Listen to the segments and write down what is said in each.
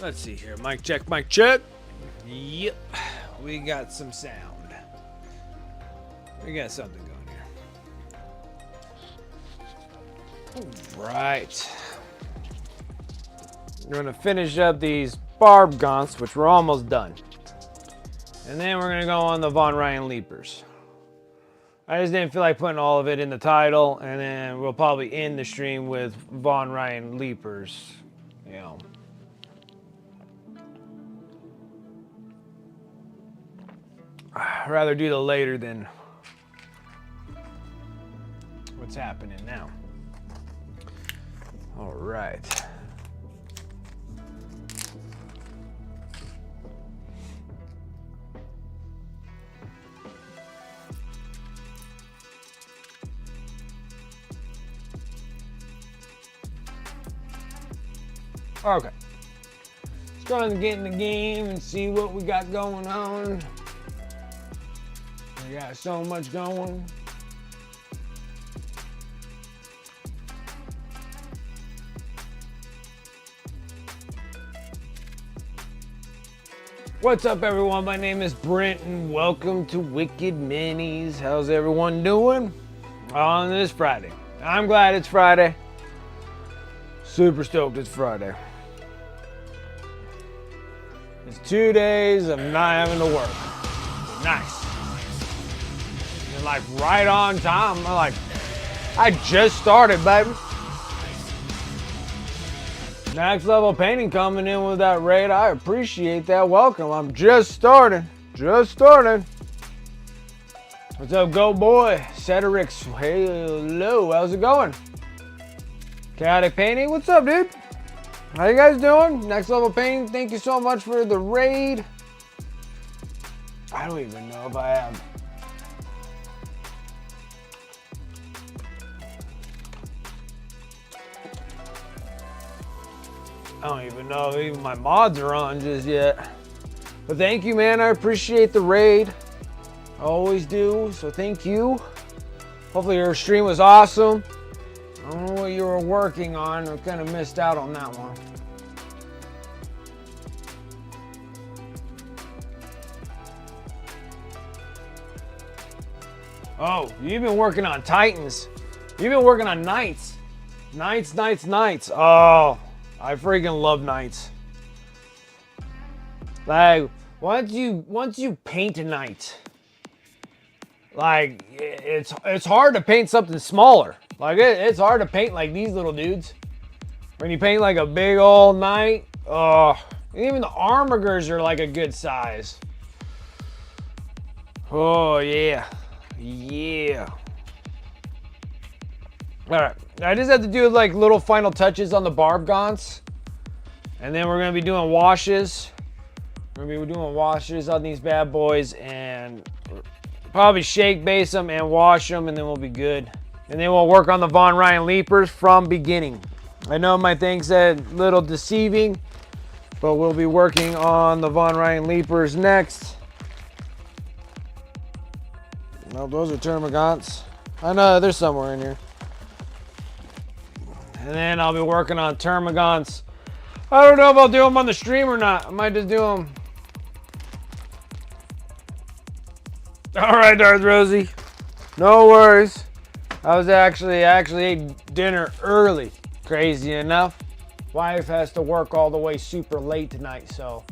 Let's see here. Mic check, mic check. Yep. We got some sound. We got something going here. All right. We're going to finish up these barb gaunts, which we're almost done. And then we're going to go on the Von Ryan Leapers. I just didn't feel like putting all of it in the title, and then we'll probably end the stream with Von Ryan Leapers, you know. I'd rather do the later than what's happening now. All right. Okay. Let's go ahead and get in the game and see what we got going on. We got so much going. What's up, everyone? My name is Brent, and welcome to Wicked Minis. How's everyone doing on this Friday? I'm glad it's Friday. Super stoked it's Friday. It's 2 days of not having to work. Nice. And like right on time. I'm like, I just started, baby. Next level painting coming in with that raid. I appreciate that. Welcome. I'm just starting. Just starting. What's up, go boy? Cedric's. Hello. How's it going? Chaotic Painting. What's up, dude? How you guys doing? Next level painting. Thank you so much for the raid. I don't even know if I have. I don't even know if even my mods are on just yet. But thank you, man. I appreciate the raid. I always do. So thank you. Hopefully your stream was awesome. I don't know what you were working on. I kind of missed out on that one. Oh, you've been working on Titans. You've been working on Knights. Knights. Oh, I freaking love Knights. Like, once you paint a Knight, like, it's hard to paint something smaller. Like, it's hard to paint like these little dudes. When you paint like a big old Knight, oh, even the armigers are like a good size. Oh, yeah. Yeah. All right. I just have to do like little final touches on the barb gaunts. And then we're going to be doing washes. We're going to be doing washes on these bad boys and probably shake base them and wash them, and then we'll be good. And then we'll work on the Von Ryan Leapers from beginning. I know my thing said a little deceiving, but we'll be working on the Von Ryan Leapers next. No, those are termagants. I know they're somewhere in here. And then I'll be working on termagants. I don't know if I'll do them on the stream or not. I might just do them. All right, Darth Rosie. No worries. I actually ate dinner early. Crazy enough. Wife has to work all the way super late tonight, so.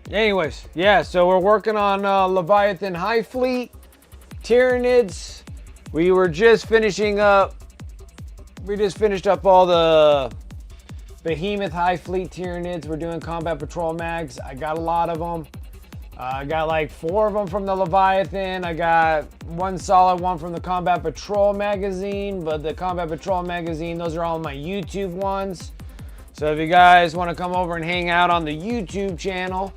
Anyways, yeah, so we're working on Leviathan Hivefleet, TYRANIDS. We just finished up all the Behemoth Hivefleet TYRANIDS. We're doing combat patrol mags. I got a lot of them. I got like 4 of them from the Leviathan. I got one solid one from the Combat Patrol magazine, but the Combat Patrol magazine, those are all my YouTube ones. So if you guys want to come over and hang out on the YouTube channel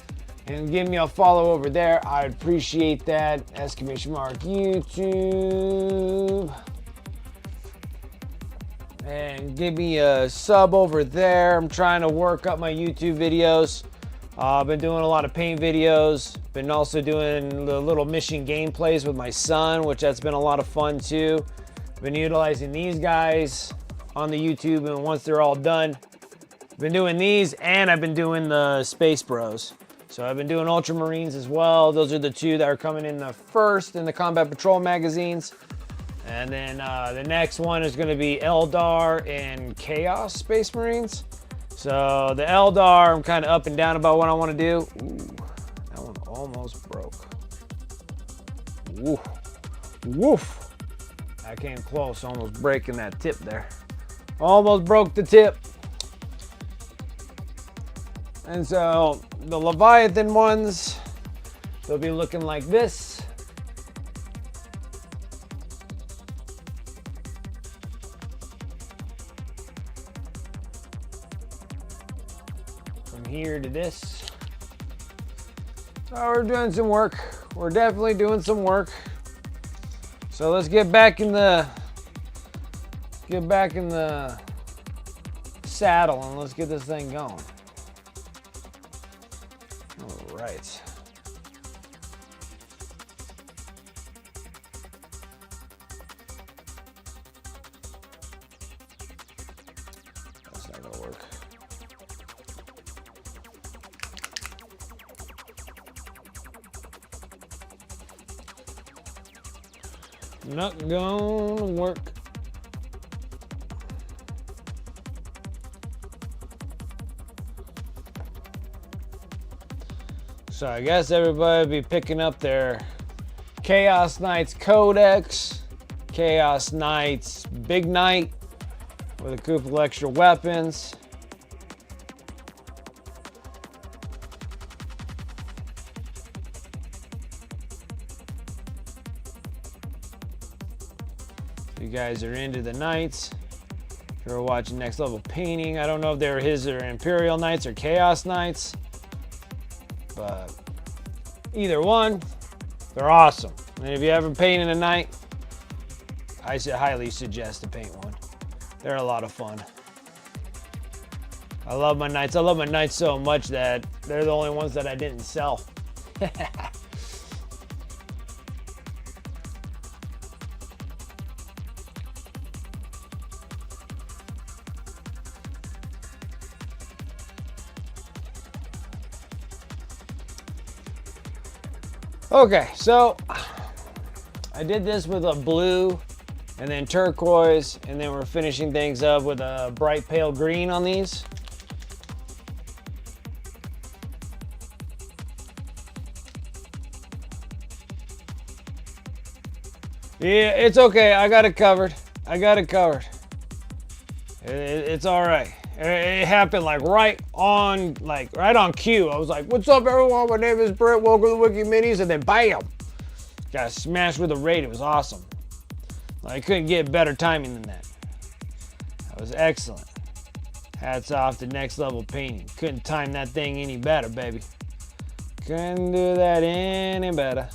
and give me a follow over there, I'd appreciate that. Exclamation mark YouTube. And give me a sub over there. I'm trying to work up my YouTube videos. I've been doing a lot of paint videos. Been also doing the little mission gameplays with my son, which that's been a lot of fun too. Been utilizing these guys. on the YouTube, and once they're all done, I've been doing these, and I've been doing the Space Bros. So I've been doing Ultramarines as well. Those are the two that are coming in the first in the Combat Patrol magazines. And then the next one is going to be Eldar and Chaos Space Marines. So the Eldar, I'm kind of up and down about what I want to do. Ooh, that one almost broke. Woof. Woof. I came close, almost breaking that tip there. Almost broke the tip. And so the Leviathan ones, they'll be looking like this. From here to this. So we're doing some work. We're definitely doing some work. So let's get back in the saddle and let's get this thing going. All right. That's not gonna work. Not gonna work. So I guess everybody will be picking up their Chaos Knights Codex, Chaos Knights Big Knight with a couple extra weapons. You guys are into the Knights. If you're watching Next Level Painting, I don't know if they're his or Imperial Knights or Chaos Knights, but either one, they're awesome. And if you ever painted a Knight, I should highly suggest to paint one. They're a lot of fun. I love my Knights. I love my Knights so much that they're the only ones that I didn't sell. Okay, so I did this with a blue and then turquoise, and then we're finishing things up with a bright pale green on these. Yeah, it's okay. I got it covered. I got it covered. It's all right. It happened like right on cue. I was like, "What's up, everyone? My name is Brett. Welcome to Wiki Minis," and then bam, got smashed with a raid. It was awesome. I couldn't get better timing than that. That was excellent. Hats off to Next Level Painting. Couldn't time that thing any better, baby. Couldn't do that any better.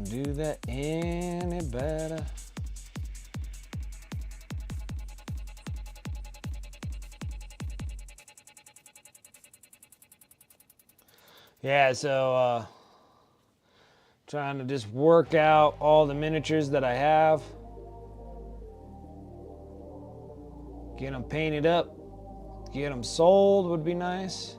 Do that any better. Yeah, so trying to just work out all the miniatures that I have. Get them painted up. Get them sold would be nice.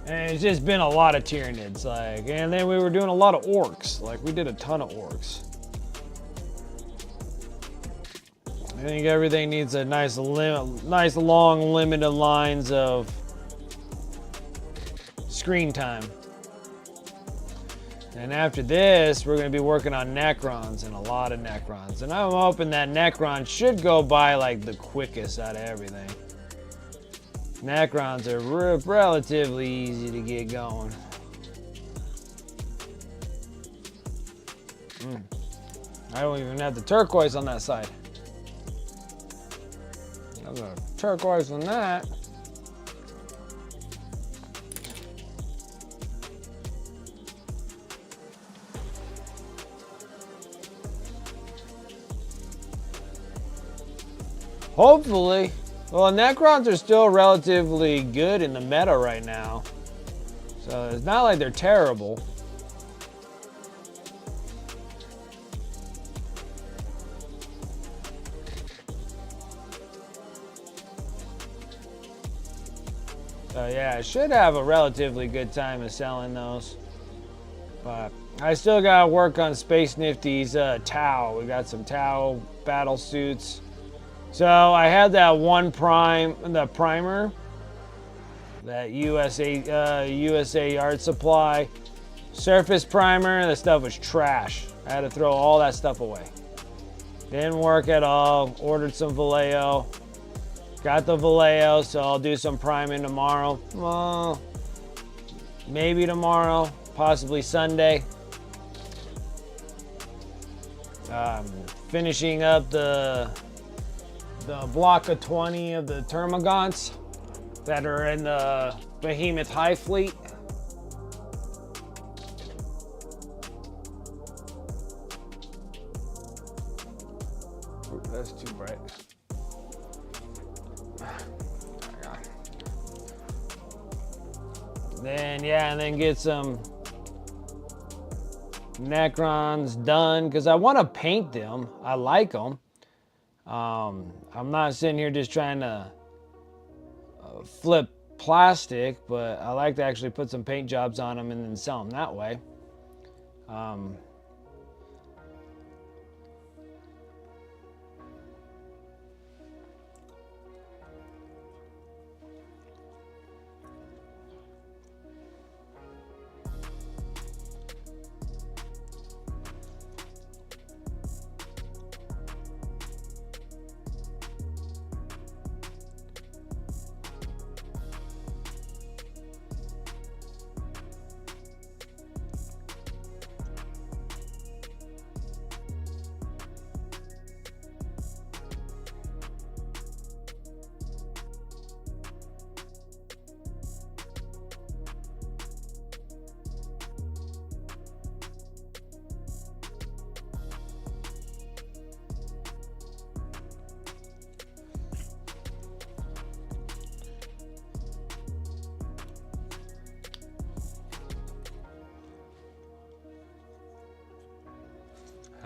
And it's just been a lot of Tyranids, and then we were doing a lot of orcs. We did a ton of orcs. I think everything needs a nice long limited lines of screen time. And after this, we're going to be working on Necrons, and a lot of Necrons. And I'm hoping that Necron should go by the quickest out of everything. Necrons are relatively easy to get going. I don't even have the turquoise on that side. I've got turquoise on that. Hopefully. Well, Necrons are still relatively good in the meta right now. So it's not like they're terrible. So yeah, I should have a relatively good time of selling those. But I still gotta work on Space Nifty's Tau. We got some Tau battle suits. So I had that one the primer, that USA Art Supply surface primer. The stuff was trash. I had to throw all that stuff away. Didn't work at all. Ordered some Vallejo. Got the Vallejo, so I'll do some priming tomorrow. Well, maybe tomorrow, possibly Sunday. Finishing up the block of 20 of the Termagants that are in the Behemoth Hivefleet. Ooh, that's too bright. Then yeah, and then get some Necrons done because I want to paint them. I like them. I'm not sitting here just trying to flip plastic, but I like to actually put some paint jobs on them and then sell them that way.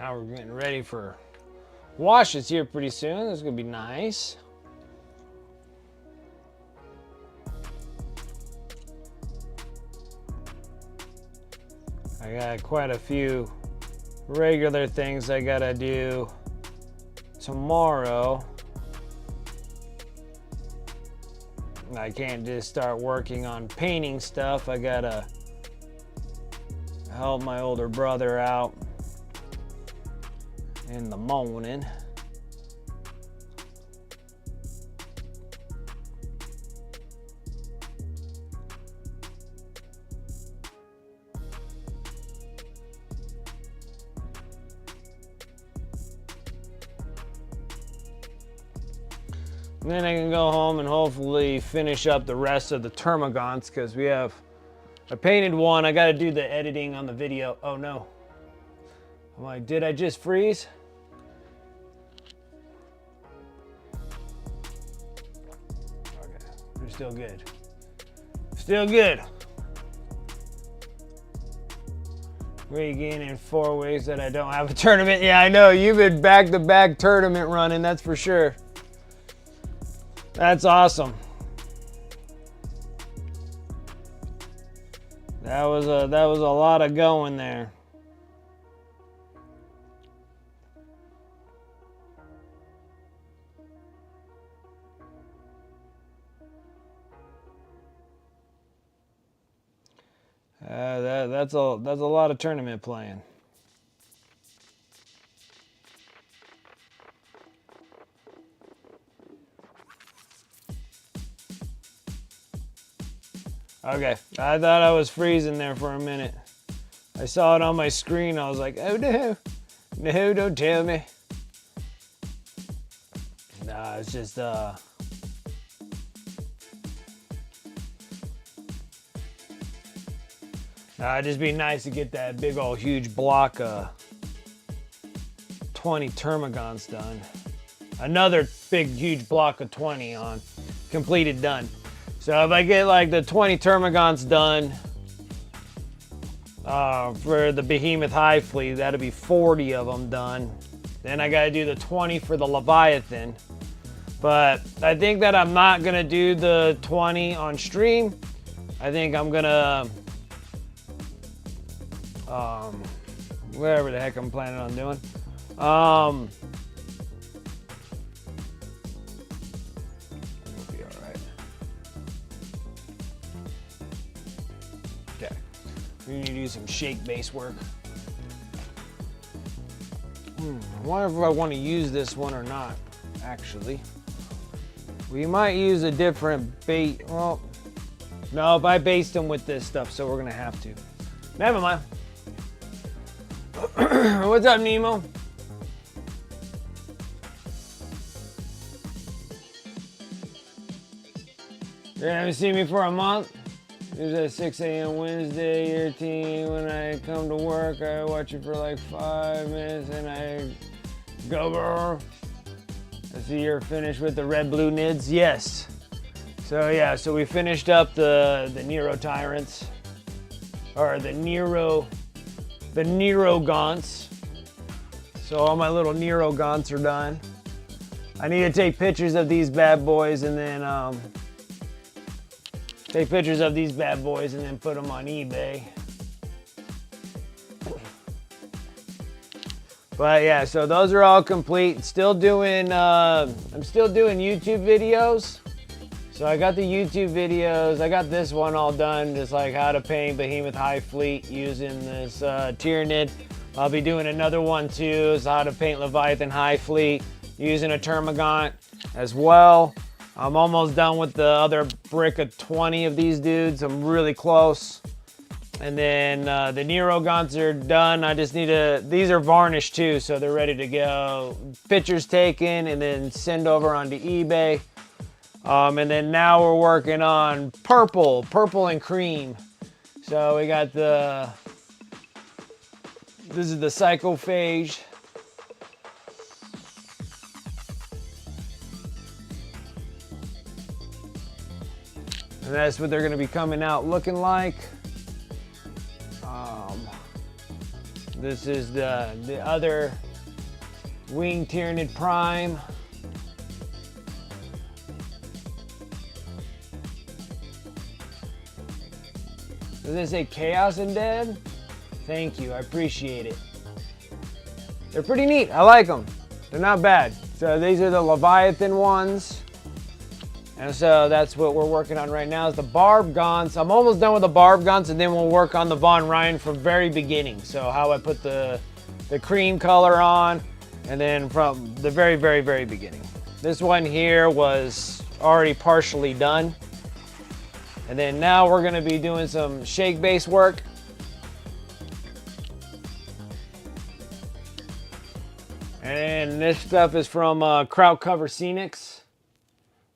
Now we're getting ready for washes here pretty soon. This is gonna be nice. I got quite a few regular things I gotta do tomorrow. I can't just start working on painting stuff. I gotta help my older brother out in the morning. And then I can go home and hopefully finish up the rest of the Termagants because I painted one. I got to do the editing on the video. Oh no. I'm like, did I just freeze? They're still good. Still good. Regaining 4 weeks that I don't have a tournament. Yeah, I know. You've been back-to-back tournament running, that's for sure. That's awesome. That was a lot of going there. That's a lot of tournament playing. Okay, I thought I was freezing there for a minute. I saw it on my screen. I was like, oh no, no, don't tell me. Nah, it's just it'd just be nice to get that big old huge block of 20 Termagants done. another big, huge block of 20 on. Completed, done. So if I get like the 20 Termagants done for the Behemoth Hivefleet, that'll be 40 of them done. Then I gotta do the 20 for the Leviathan. But I think that I'm not gonna do the 20 on stream. I think I'm gonna, whatever the heck I'm planning on doing. It'll be all right. Okay, we need to do some shake base work. I wonder if I want to use this one or not, actually. We might use a different bait. Well, no, if I based them with this stuff, so we're gonna have to. Never mind. What's up, Nemo? You haven't seen me for a month? It was at 6 a.m. Wednesday, your team. When I come to work, I watch it for like 5 minutes and I go, brr. I see you're finished with the red blue nids. Yes. So yeah, so we finished up the Nero Tyrants. Or the Nero Gaunts. So all my little Nero Gaunts are done. I need to take pictures of these bad boys and then take pictures of these bad boys and then put them on eBay. But yeah, so those are all complete. Still doing, I'm still doing YouTube videos. So I got the YouTube videos. I got this one all done, just like how to paint Behemoth Hivefleet using this Tyranid. I'll be doing another one too, is how to paint Leviathan Hivefleet using a Termagant as well. I'm almost done with the other brick of 20 of these dudes. I'm really close. And then the Nero Gaunts are done. I just need to, these are varnished too, so they're ready to go. Pictures taken and then send over onto eBay. And then now we're working on purple and cream. So we got this is the Psychophage. And that's what they're gonna be coming out looking like. This is the other Wing Tyranid Prime. Does it say Chaos Undead? Thank you, I appreciate it. They're pretty neat, I like them. They're not bad. So these are the Leviathan ones. And so that's what we're working on right now is the Barb Gaunts. I'm almost done with the Barb Gaunts and then we'll work on the Von Ryan from very beginning. So how I put the cream color on and then from the very, very, very beginning. This one here was already partially done. And then now we're gonna be doing some shake base work. And this stuff is from Kraut Cover Scenics.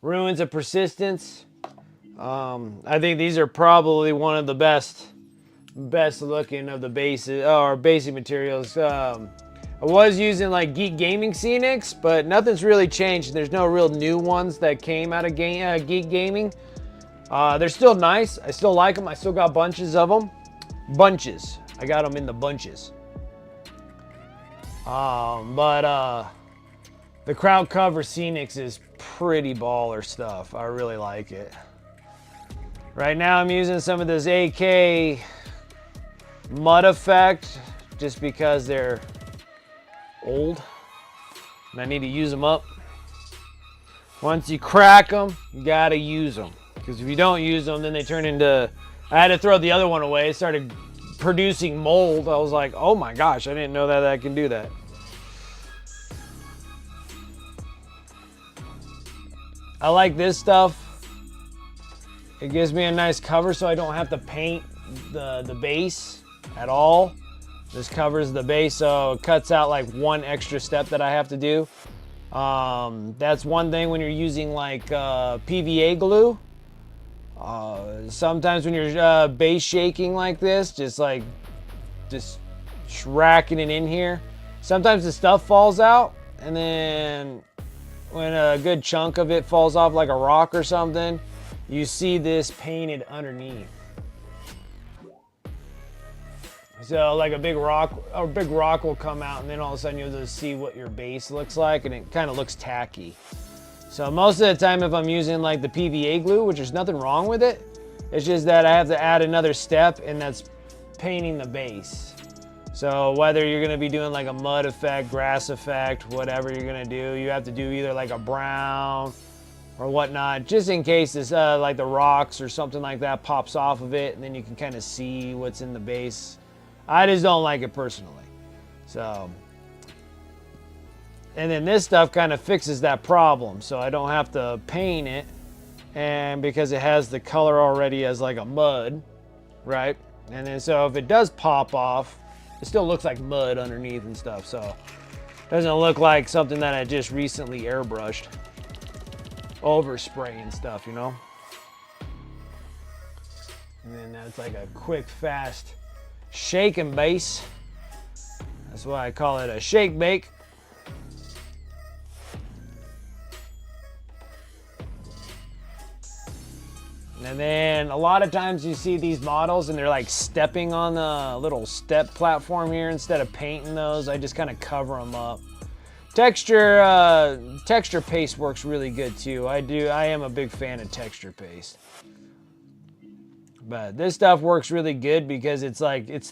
Ruins of Persistence. I think these are probably one of the best looking of the bases or basic materials. I was using like Geek Gaming Scenics, but nothing's really changed. There's no real new ones that came out of Geek Gaming. They're still nice. I still like them. I still got bunches of them. Bunches. I got them in the bunches. But the Kraut Cover Scenics is pretty baller stuff. I really like it. Right now I'm using some of this AK Mud Effect just because they're old and I need to use them up. Once you crack them, you gotta use them. Because if you don't use them, then they turn into... I had to throw the other one away. It started producing mold. I was like, oh my gosh, I didn't know that I can do that. I like this stuff. It gives me a nice cover so I don't have to paint the base at all. This covers the base so it cuts out like one extra step that I have to do. That's one thing when you're using like PVA glue. Sometimes when you're base shaking like this, just racking it in here. Sometimes the stuff falls out and then when a good chunk of it falls off like a rock or something, you see this painted underneath. So like a big rock will come out, and then all of a sudden you'll just see what your base looks like, and it kind of looks tacky. So most of the time, if I'm using like the PVA glue, which there's nothing wrong with it, it's just that I have to add another step, and that's painting the base. So whether you're gonna be doing like a mud effect, grass effect, whatever you're gonna do, you have to do either like a brown or whatnot, just in case this like the rocks or something like that pops off of it, and then you can kind of see what's in the base. I just don't like it personally. So, and then this stuff kind of fixes that problem, so I don't have to paint it, and because it has the color already as like a mud, right? And then so if it does pop off, it still looks like mud underneath and stuff, so it doesn't look like something that I just recently airbrushed, overspray and stuff, you know? And then that's like a quick, fast shake and base. That's why I call it a shake bake. And then a lot of times you see these models and they're like stepping on the little step platform here. Instead of painting those, I just kind of cover them up. Texture paste works really good too. I am a big fan of texture paste. But this stuff works really good because it's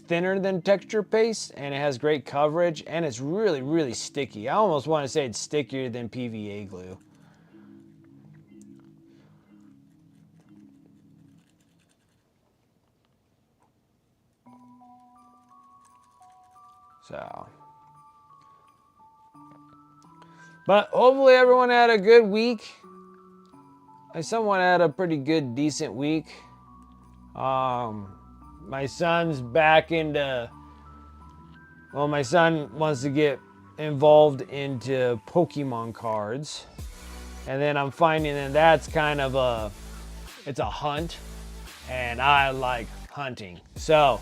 thinner than texture paste, and it has great coverage, and it's really, really sticky. I almost want to say it's stickier than PVA glue. So, but hopefully everyone had a good week. I somewhat had a pretty good, decent week. My son's back into, well, my son wants to get involved into Pokemon cards. And then I'm finding that that's kind of it's a hunt, and I like hunting. So,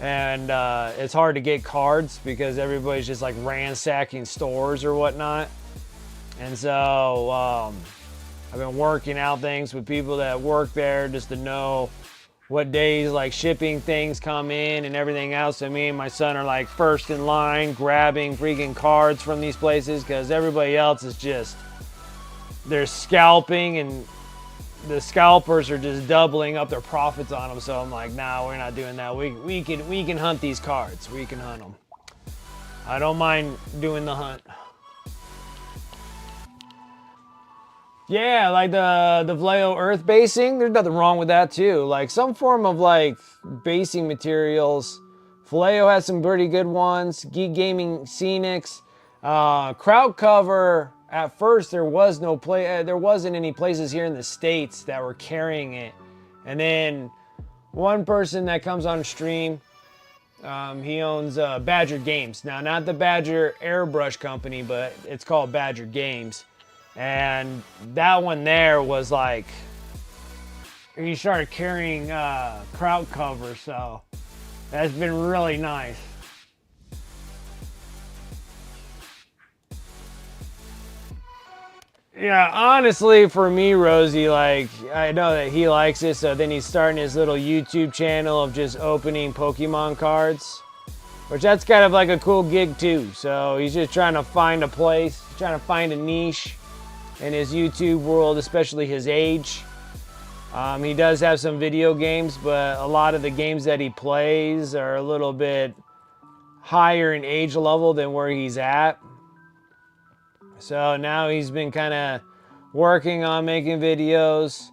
and it's hard to get cards because everybody's just like ransacking stores or whatnot. And so I've been working out things with people that work there just to know what days like shipping things come in and everything else. So me and my son are like first in line grabbing freaking cards from these places because everybody else is just, they're scalping, and the scalpers are just doubling up their profits on them. So I'm like, nah, we're not doing that. We can hunt these cards. We can hunt them. I don't mind doing the hunt. Yeah, like the Vallejo earth basing, there's nothing wrong with that too. Like some form of like basing materials. Vallejo has some pretty good ones. Geek Gaming Scenics. Crowd cover, at first there wasn't any places here in the States that were carrying it. And then one person that comes on stream, he owns Badger Games. Now, not the Badger Airbrush Company, but it's called Badger Games. And that one there was like, he started carrying crowd cover, so that's been really nice. Yeah, honestly, for me, Rosie, like, I know that he likes it, so then he's starting his little YouTube channel of just opening Pokemon cards, which that's kind of like a cool gig too. So he's just trying to find a place, trying to find a niche in his YouTube world, especially his age. He does have some video games, but a lot of the games that he plays are a little bit higher in age level than where he's at. So now he's been kind of working on making videos,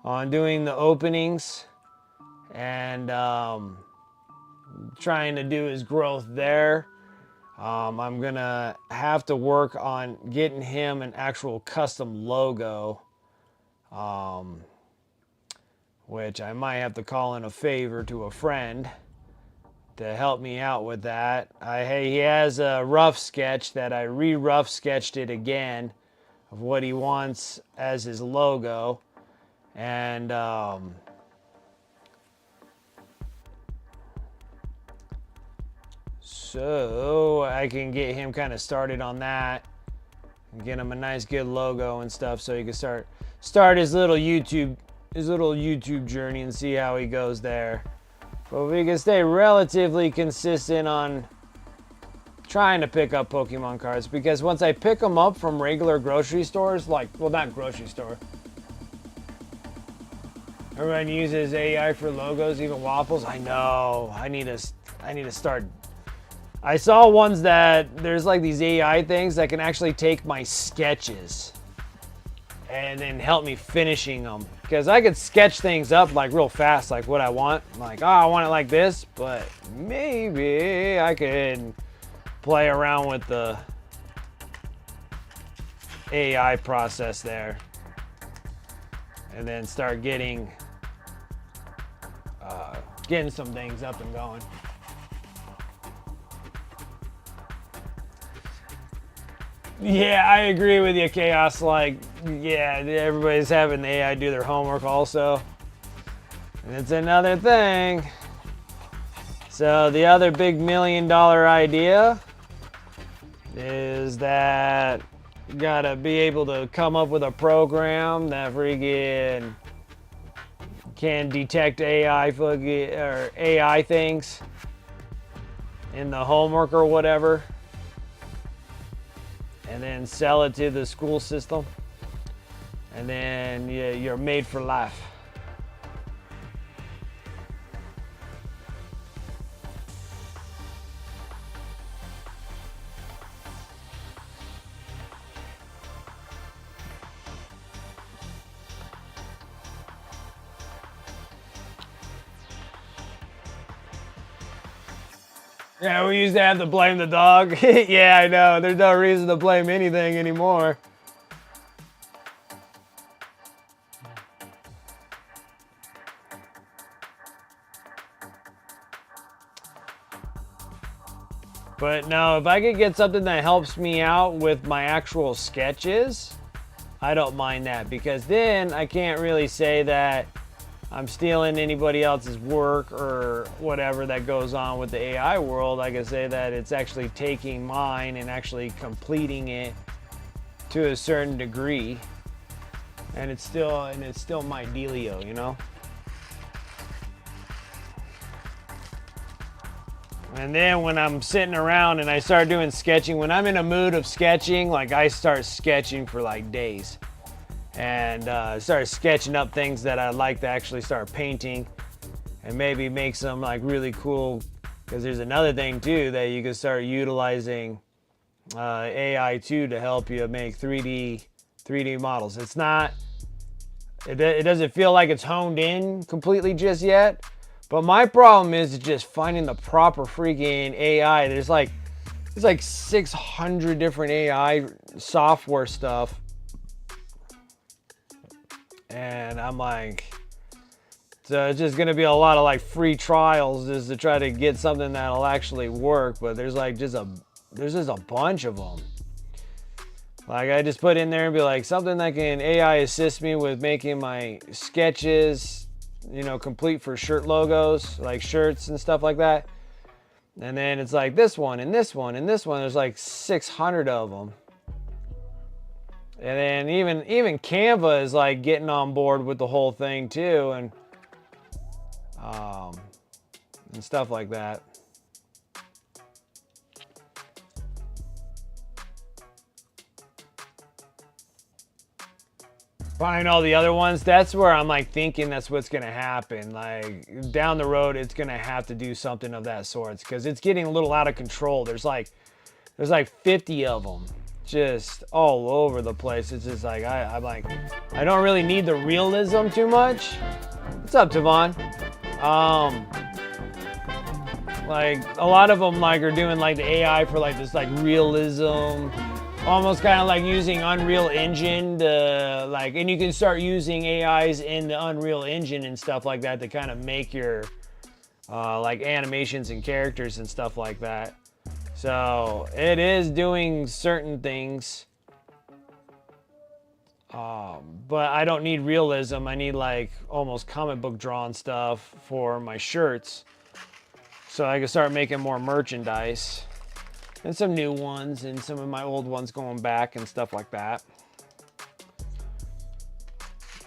on doing the openings, and trying to do his growth there. I'm gonna have to work on getting him an actual custom logo, which I might have to call in a favor to a friend to help me out with that. He has a rough sketch that I re-rough sketched it again of what he wants as his logo, and so I can get him kind of started on that, Get him a nice good logo and stuff so he can start his little YouTube journey and see how he goes there. But we can stay relatively consistent on trying to pick up Pokemon cards, because once I pick them up from regular grocery stores, like, well, not grocery store. Everyone uses AI for logos, even Waffles. I know. I need to start. I saw ones that there's like these AI things that can actually take my sketches and then help me finishing them, because I could sketch things up like real fast, like what I want. I'm like, oh, I want it like this, but maybe I could play around with the AI process there and then start getting some things up and going. Yeah, I agree with you, Chaos. Like, yeah, everybody's having the AI do their homework also. And it's another thing. So the other big $1 million idea is that you gotta be able to come up with a program that freaking can detect AI or AI things in the homework or whatever, and then sell it to the school system, and then you're made for life. Yeah, we used to have to blame the dog. Yeah, I know. There's no reason to blame anything anymore. But no, if I could get something that helps me out with my actual sketches, I don't mind that, because then I can't really say that I'm stealing anybody else's work or whatever that goes on with the AI world. I can say that it's actually taking mine and actually completing it to a certain degree, and it's still my dealio, you know. And then when I'm sitting around and I start doing sketching, when I'm in a mood of sketching, like I start sketching for like days. And start sketching up things that I'd like to actually start painting, and maybe make some like really cool, because there's another thing too that you can start utilizing AI too to help you make 3D models. It doesn't feel like it's honed in completely just yet, but my problem is just finding the proper freaking AI. There's like 600 different AI software stuff. And I'm like, so it's just gonna be a lot of like free trials just to try to get something that'll actually work. But there's just a bunch of them. Like I just put in there and be like, something that can AI assist me with making my sketches, you know, complete for shirt logos, like shirts and stuff like that. And then it's like this one and this one and this one. There's like 600 of them. And then even Canva is like getting on board with the whole thing too, and stuff like that. Find all the other ones. That's where I'm like thinking that's what's gonna happen. Like down the road, it's gonna have to do something of that sort, because it's getting a little out of control. There's like 50 of them. Just all over the place. It's just like I'm like, I don't really need the realism too much. What's up, Tavon? Like a lot of them like are doing like the AI for like this like realism, almost kind of like using Unreal Engine to like, and you can start using AIs in the Unreal Engine and stuff like that to kind of make your like animations and characters and stuff like that. So it is doing certain things, but I don't need realism. I need like almost comic book drawn stuff for my shirts, so I can start making more merchandise. and some new ones and some of my old ones going back and stuff like that.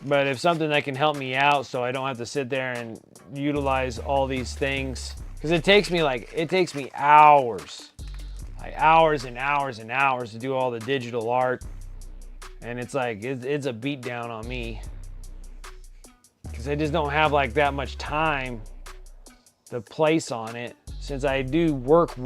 But if something that can help me out so I don't have to sit there and utilize all these things, because it takes me hours, like hours and hours and hours to do all the digital art. And it's like, it's a beat down on me, because I just don't have like that much time to place on it, since I do work,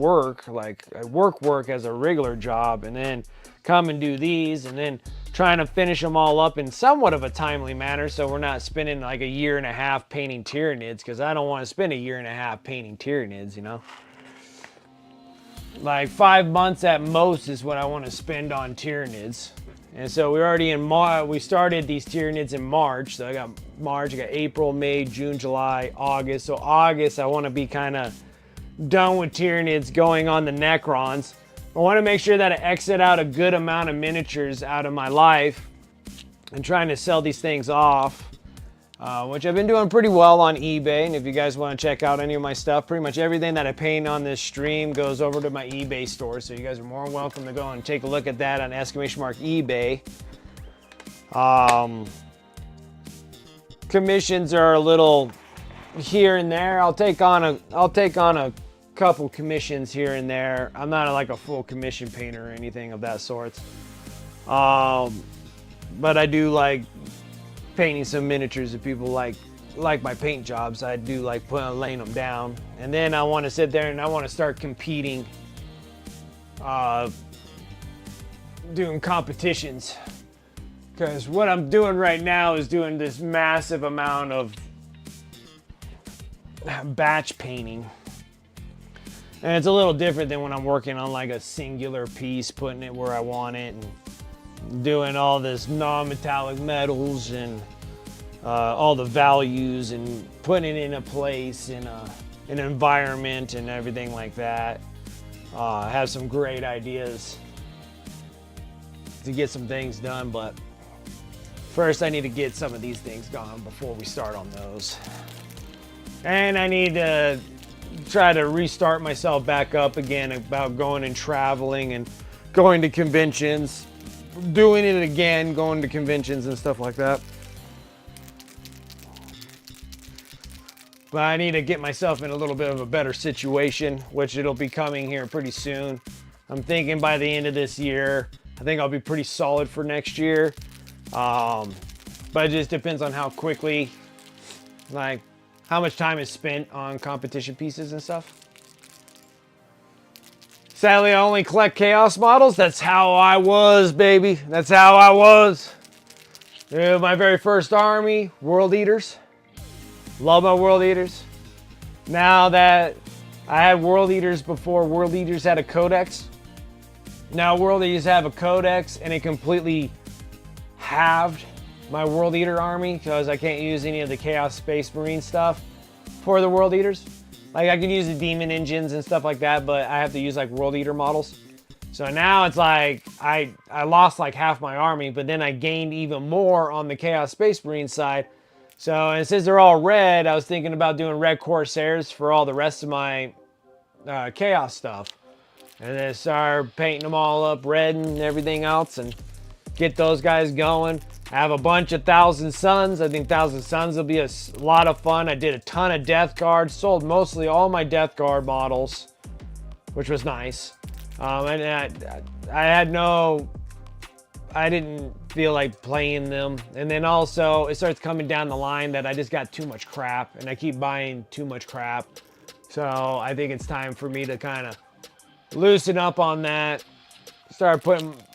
like I work as a regular job, and then come and do these, and then trying to finish them all up in somewhat of a timely manner, so we're not spending like a year and a half painting Tyranids, because I don't want to spend a year and a half painting Tyranids, you know? Like 5 months at most is what I want to spend on Tyranids. And so we're already in March. We started these Tyranids in March. So I got March, I got April, May, June, July, August. So August, I want to be kind of done with Tyranids, going on the Necrons. I want to make sure that I exit out a good amount of miniatures out of my life and trying to sell these things off, which I've been doing pretty well on eBay. And if you guys want to check out any of my stuff, pretty much everything that I paint on this stream goes over to my eBay store. So you guys are more than welcome to go and take a look at that on !eBay. Commissions are a little here and there. I'll take on a couple commissions here and there. I'm not like a full commission painter or anything of that sort. But I do like painting some miniatures. If people like my paint jobs, I do like laying them down. And then I want to sit there and I want to start competing, doing competitions. Because what I'm doing right now is doing this massive amount of batch painting. And it's a little different than when I'm working on like a singular piece, putting it where I want it, and doing all this non-metallic metals and all the values and putting it in a place, in an environment and everything like that. I have some great ideas to get some things done, but first I need to get some of these things gone before we start on those. And I need to try to restart myself back up again about going and traveling and going to conventions, doing it again, going to conventions and stuff like that. But I need to get myself in a little bit of a better situation, which it'll be coming here pretty soon. I'm thinking by the end of this year, I think I'll be pretty solid for next year. But it just depends on how quickly, like, how much time is spent on competition pieces and stuff. Sadly, I only collect Chaos models. That's how I was, baby. That's how I was. My very first army, World Eaters. Love my World Eaters. Now that I had World Eaters before World Eaters had a codex. Now World Eaters have a codex, and it completely halved my World Eater army because I can't use any of the Chaos Space Marine stuff for the World Eaters. Like, I can use the Demon engines and stuff like that, but I have to use like World Eater models. So now it's like I lost like half my army, but then I gained even more on the Chaos Space Marine side. So, and since they're all red, I was thinking about doing red Corsairs for all the rest of my Chaos stuff. And then start painting them all up red and everything else and get those guys going. I have a bunch of Thousand Suns. I think Thousand Suns will be a lot of fun. I did a ton of Death Guard, sold mostly all my Death Guard models, which was nice. And I didn't feel like playing them. And then also it starts coming down the line that I just got too much crap and I keep buying too much crap. So I think it's time for me to kind of loosen up on that. Start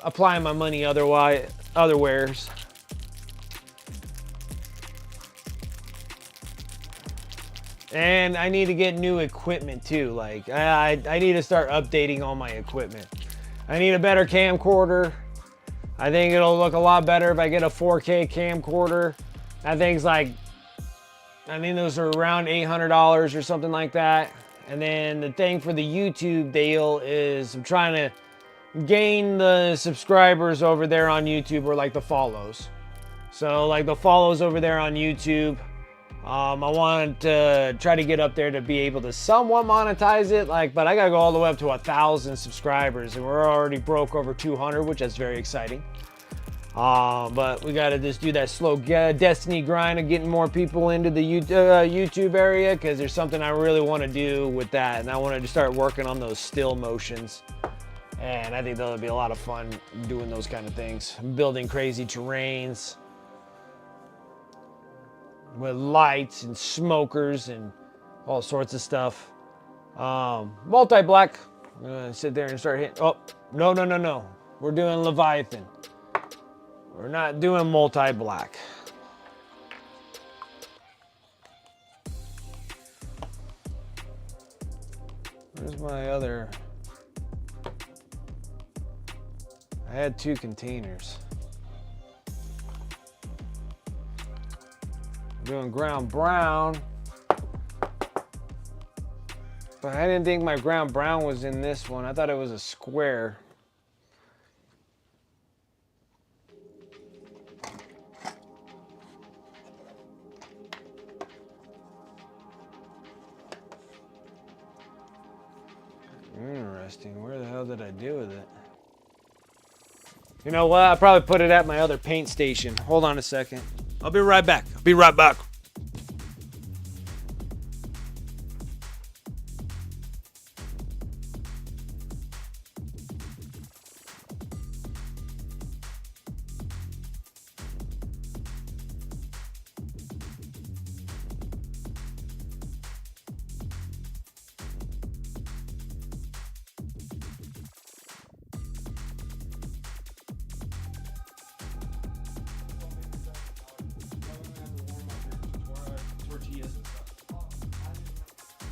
applying my money otherwheres. And I need to get new equipment too. Like I need to start updating all my equipment. I need a better camcorder. I think it'll look a lot better if I get a 4K camcorder. That thing's like, I think those are around $800 or something like that. And then the thing for the YouTube deal is I'm trying to gain the subscribers over there on YouTube, or like the follows. So like the follows over there on YouTube, I want to try to get up there to be able to somewhat monetize it, but I gotta go all the way up to 1,000 subscribers, and we're already broke over 200, which is very exciting. But we gotta just do that slow destiny grind of getting more people into the YouTube area, because there's something I really want to do with that, and I want to start working on those still motions. And I think that'll be a lot of fun doing those kind of things, building crazy terrains with lights and smokers and all sorts of stuff. Multi-black. I'm gonna sit there and start hitting. Oh, no. We're doing Leviathan. We're not doing multi-black. Where's my other? I had 2 containers. Doing ground brown, but I didn't think my ground brown was in this one. I thought it was a square. Interesting. Where the hell did I do with it? You know what? I probably put it at my other paint station. Hold on a second. I'll be right back.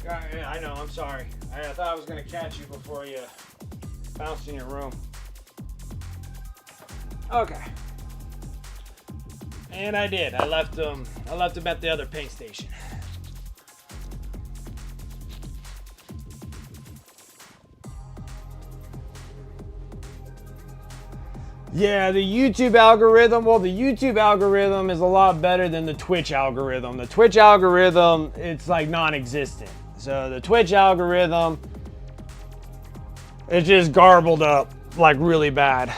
Yeah, I know, I'm sorry. I thought I was gonna catch you before you bounced in your room. Okay. And I did. I left them at the other paint station. Yeah, the YouTube algorithm, well, the YouTube algorithm is a lot better than the Twitch algorithm. The Twitch algorithm, it's like non-existent. So the Twitch algorithm, it's just garbled up like really bad.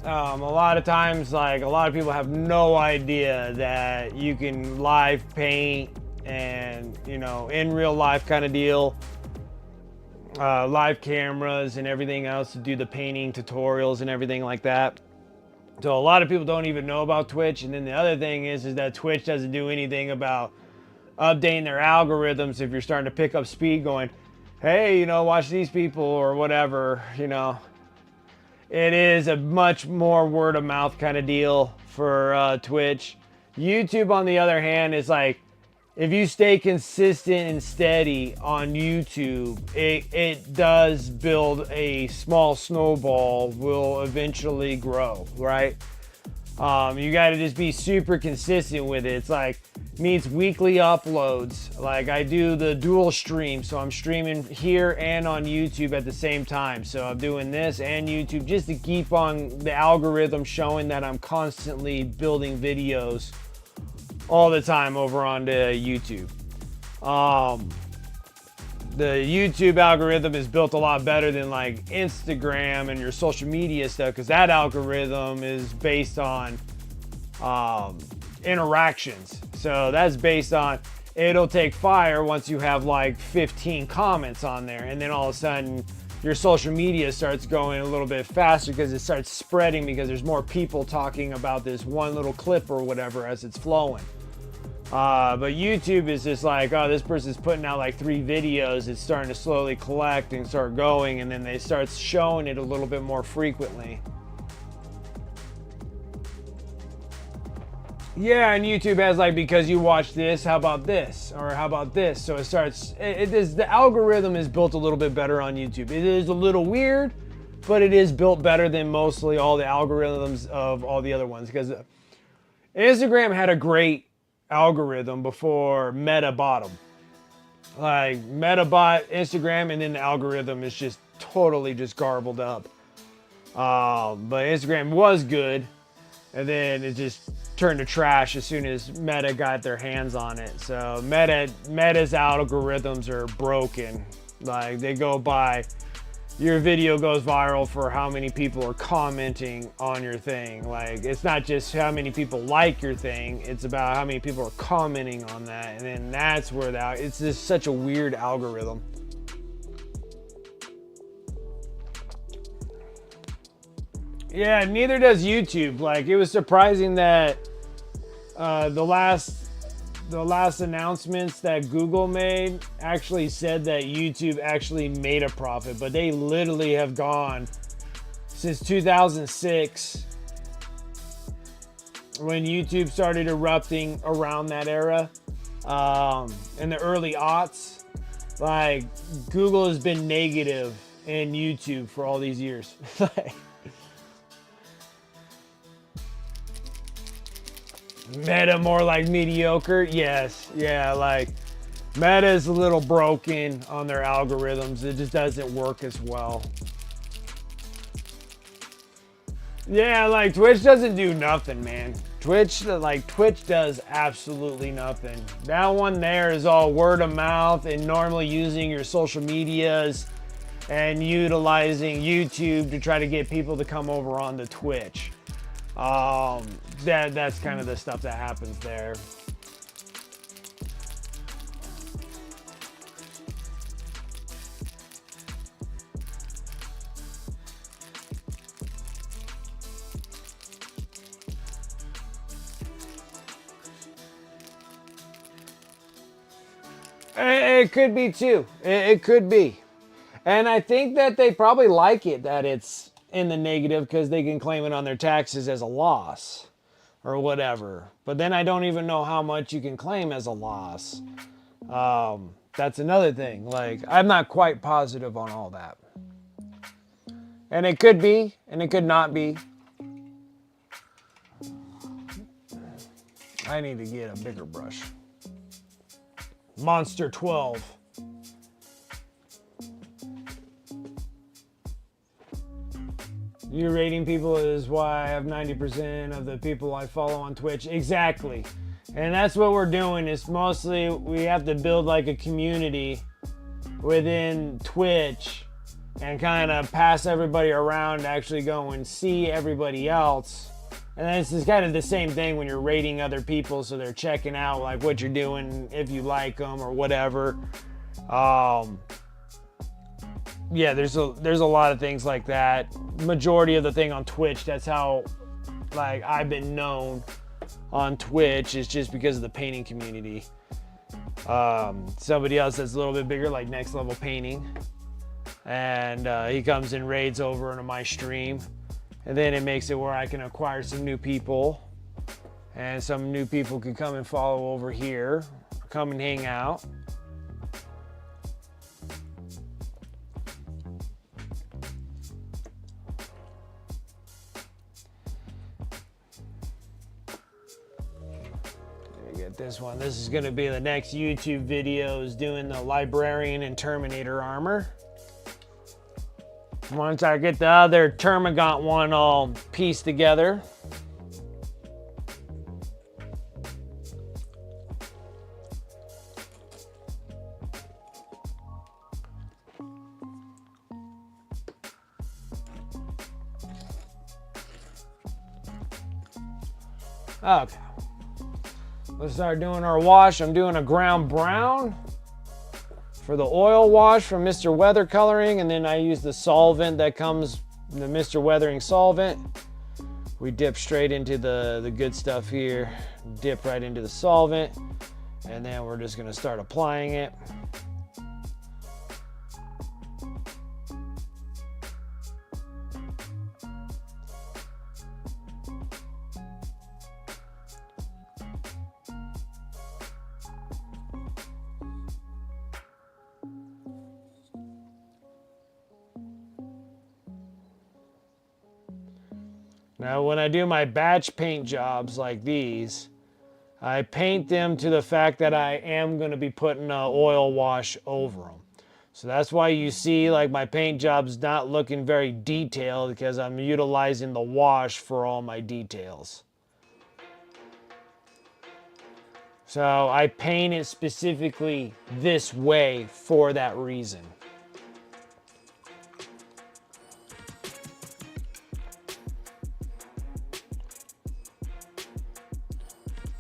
A lot of times, like a lot of people have no idea that you can live paint and, you know, in real life kind of deal. Live cameras and everything else to do the painting tutorials and everything like that. So a lot of people don't even know about Twitch. And then the other thing is that Twitch doesn't do anything about updating their algorithms if you're starting to pick up speed going, hey, you know, watch these people or whatever, you know. It is a much more word of mouth kind of deal for Twitch. YouTube, on the other hand, is like, if you stay consistent and steady on YouTube, it does build a small snowball, will eventually grow, right? You got to just be super consistent with it. It's like, needs weekly uploads. Like I do the dual stream, so I'm streaming here and on YouTube at the same time. So I'm doing this and YouTube just to keep on the algorithm showing that I'm constantly building videos all the time over onto YouTube. The YouTube algorithm is built a lot better than like Instagram and your social media stuff, because that algorithm is based on interactions. So that's based on, it'll take fire once you have like 15 comments on there, and then all of a sudden your social media starts going a little bit faster because it starts spreading because there's more people talking about this one little clip or whatever as it's flowing. But YouTube is just like, oh, this person's putting out like 3 videos. It's starting to slowly collect and start going, and then they start showing it a little bit more frequently. Yeah, and YouTube has like, because you watch this, how about this? Or how about this? So it starts, the algorithm is built a little bit better on YouTube. It is a little weird, but it is built better than mostly all the algorithms of all the other ones. Because Instagram had a great algorithm before Meta bought them. Like Meta bought Instagram, and then the algorithm is just totally just garbled up. But Instagram was good, and then it just turned to trash as soon as Meta got their hands on it. So Meta's algorithms are broken. Like, they go by, your video goes viral for how many people are commenting on your thing. Like, it's not just how many people like your thing, it's about how many people are commenting on that. And then that's where it's just such a weird algorithm. Yeah, neither does YouTube. Like, it was surprising that the last announcements that Google made actually said that YouTube actually made a profit, but they literally have gone since 2006 when YouTube started erupting around that era, in the early aughts. Like, Google has been negative in YouTube for all these years. Meta more like mediocre? Yes. Yeah, like, Meta is a little broken on their algorithms. It just doesn't work as well. Yeah, like, Twitch doesn't do nothing, man. Twitch does absolutely nothing. That one there is all word of mouth and normally using your social medias and utilizing YouTube to try to get people to come over onto Twitch. That's kind of the stuff that happens there. It could be too. It could be. And I think that they probably like it that it's in the negative because they can claim it on their taxes as a loss or whatever. But then I don't even know how much you can claim as a loss. That's another thing. Like, I'm not quite positive on all that. And it could be, and it could not be. I need to get a bigger brush. Monster 12. You rating people is why I have 90% of the people I follow on Twitch. Exactly. And that's what we're doing, is mostly we have to build like a community within Twitch and kind of pass everybody around to actually go and see everybody else. And then it's just kind of the same thing when you're rating other people, so they're checking out like what you're doing, if you like them or whatever. Yeah, there's a lot of things like that. Majority of the thing on Twitch, that's how like I've been known on Twitch, is just because of the painting community. Somebody else that's a little bit bigger, like Next Level Painting, and he comes and raids over into my stream, and then it makes it where I can acquire some new people, and some new people can come and follow over here, come and hang out. This one. This is going to be the next YouTube video, is doing the Librarian and Terminator armor. Once I get the other Termagant one all pieced together. Okay. Let's start doing our wash. I'm doing a ground brown for the oil wash from Mr. Weather Coloring, and then I use the solvent that comes, the Mr. Weathering solvent. We dip straight into the good stuff here, dip right into the solvent, and then we're just gonna start applying it. Now, when I do my batch paint jobs like these, I paint them to the fact that I am going to be putting an oil wash over them. So that's why you see like my paint jobs not looking very detailed, because I'm utilizing the wash for all my details. So I paint it specifically this way for that reason.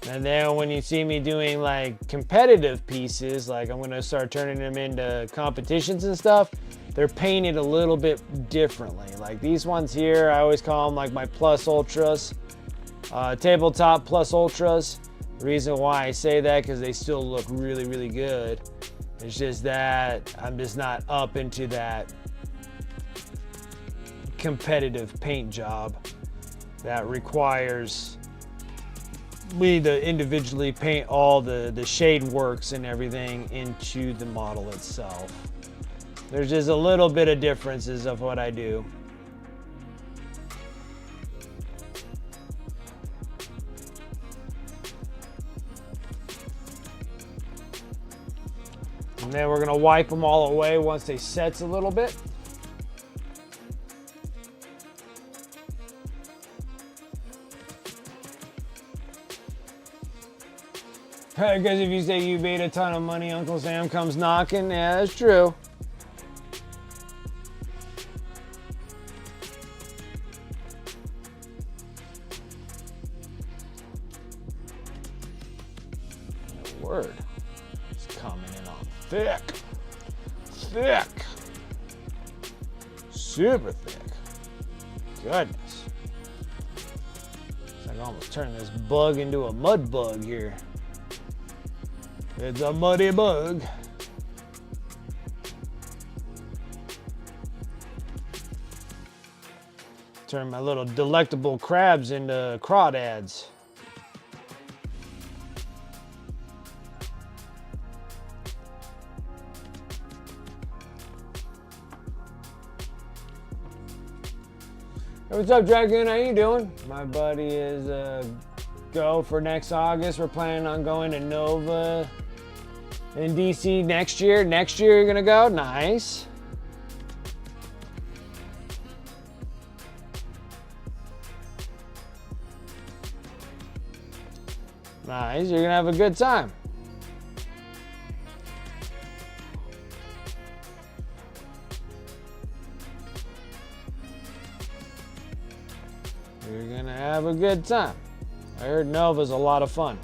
And then when you see me doing like competitive pieces, like I'm gonna start turning them into competitions and stuff, they're painted a little bit differently. Like these ones here, I always call them like my plus ultras, tabletop plus ultras. The reason why I say that, because they still look really, really good. It's just that I'm just not up into that competitive paint job that requires me to individually paint all the shade works and everything into the model itself. There's just a little bit of differences of what I do. And then we're gonna wipe them all away once they set a little bit. Because if you say you made a ton of money, Uncle Sam comes knocking. Yeah, that's true. Word. It's coming in on thick. Thick. Super thick. Goodness. It's like I almost turned this bug into a mud bug here. It's a muddy bug. Turn my little delectable crabs into crawdads. Hey, what's up, Dragoon? How you doing? My buddy is go for next August. We're planning on going to Nova in DC next year. Next year you're gonna go? Nice. Nice, you're gonna have a good time. You're gonna have a good time. I heard Nova's a lot of fun.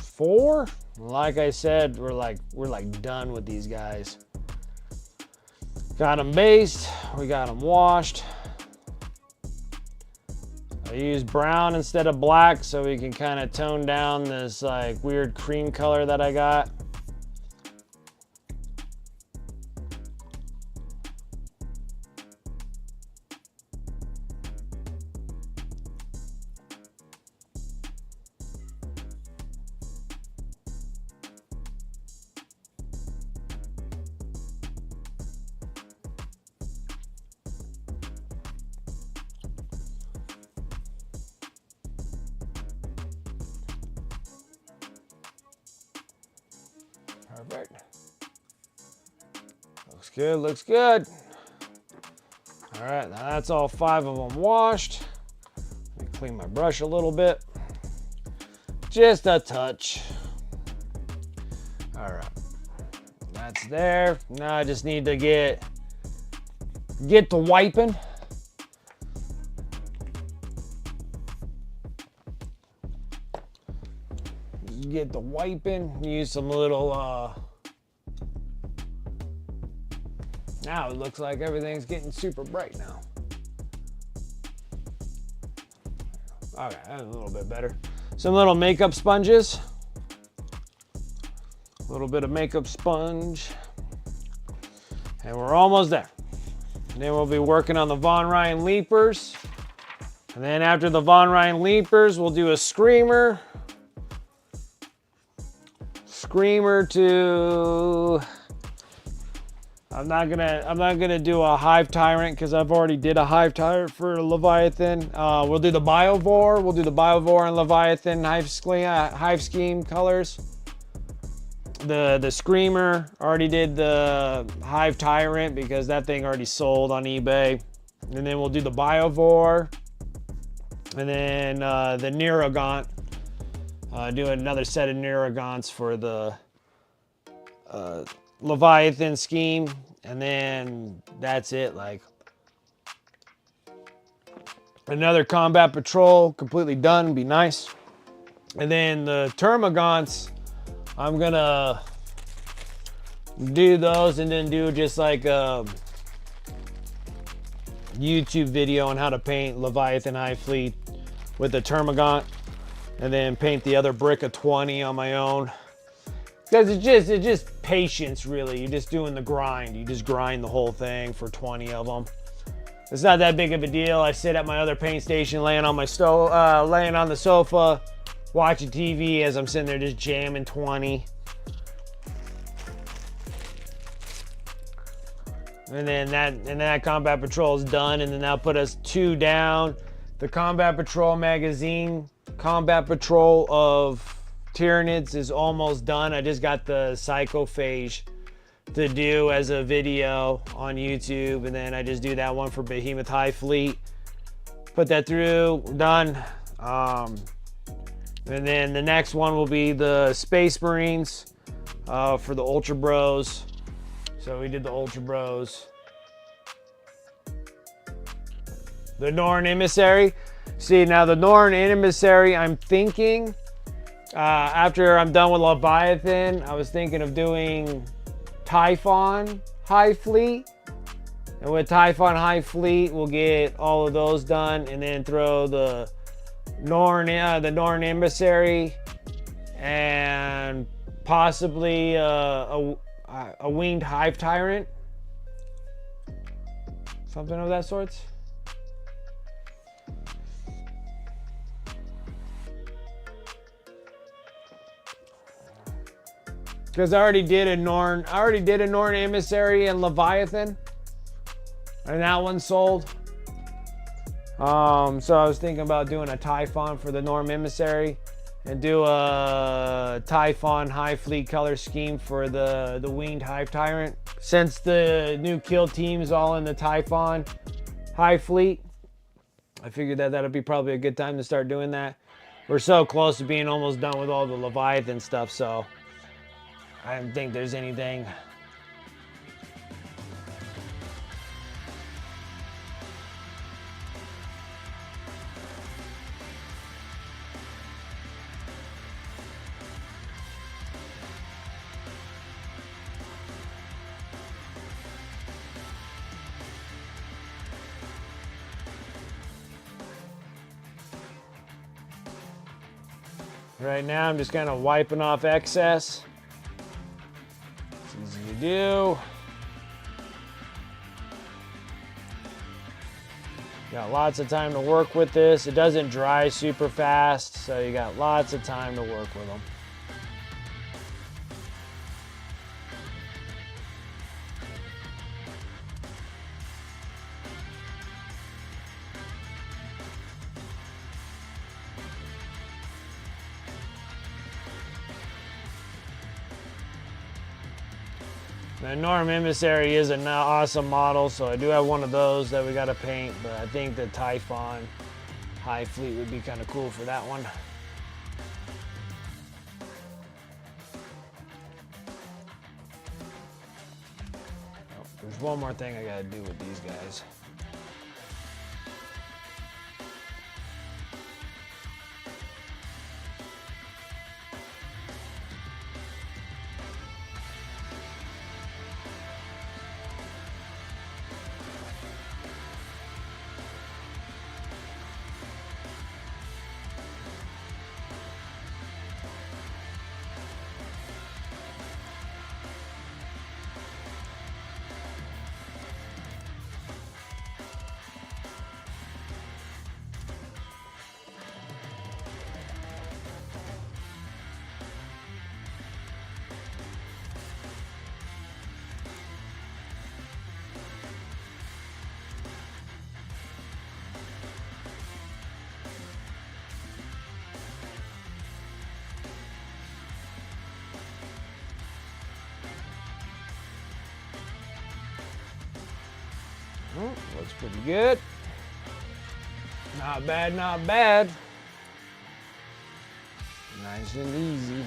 Four? Like I said, we're like done with these guys. Got them based, we got them washed. I use brown instead of black so we can kind of tone down this like weird cream color that I got. Perfect. Looks good, looks good. All right, now that's all 5 of them washed. Let me clean my brush a little bit. Just a touch. All right, that's there. Now I just need to get to wiping. Get the wiping, use some little now it looks like everything's getting super bright now. Okay, that's a little bit better. Some little makeup sponges. A little bit of makeup sponge. And we're almost there. And then we'll be working on the Von Ryan Leapers. And then after the Von Ryan Leapers, we'll do a Screamer. Screamer to, I'm not gonna do a Hive Tyrant because I've already did a Hive Tyrant for Leviathan. We'll do the Biovore. We'll do the Biovore and Leviathan Hive Scheme colors. The Screamer, already did the Hive Tyrant because that thing already sold on eBay. And then we'll do the Biovore. And then the Neurogaunt. Do another set of Neurogaunts for the Leviathan scheme. And then that's it. Like, another Combat Patrol, completely done, be nice. And then the Termagants, I'm gonna do those and then do just like a YouTube video on how to paint Leviathan Hivefleet with the Termagant, and then paint the other brick of 20 on my own. Because it's just patience, really. You're just doing the grind. You just grind the whole thing for 20 of them. It's not that big of a deal. I sit at my other paint station, laying on my laying on the sofa, watching TV as I'm sitting there just jamming 20. And then that Combat Patrol is done, and then that'll put us 2 down. The Combat Patrol magazine, Combat Patrol of TYRANIDS is almost done. I just got the Psychophage to do as a video on YouTube, and then I just do that one for Behemoth Hivefleet. Put that through, done. And then the next one will be the Space Marines for the Ultra Bros. So we did the Ultra Bros. The Norn Emissary. See, now the Norn Emissary, I'm thinking, after I'm done with Leviathan, I was thinking of doing Typhon Hivefleet. And with Typhon Hivefleet, we'll get all of those done, and then throw the Norn Emissary and possibly a winged Hive Tyrant. Something of that sort. Because I already did a Norn Emissary and Leviathan, and that one sold. So I was thinking about doing a Typhon for the Norn Emissary, and do a Typhon Hivefleet color scheme for the winged Hive Tyrant. Since the new kill team's all in the Typhon Hivefleet, I figured that that'd be probably a good time to start doing that. We're so close to being almost done with all the Leviathan stuff, so I don't think there's anything. Right now, I'm just kind of wiping off excess. It's easy to do. Got lots of time to work with this. It doesn't dry super fast, so you got lots of time to work with them. The Norn Emissary is an awesome model, so I do have one of those that we got to paint, but I think the Typhon Hivefleet would be kind of cool for that one. Oh, there's one more thing I got to do with these guys. Looks pretty good. Not bad, not bad. Nice and easy.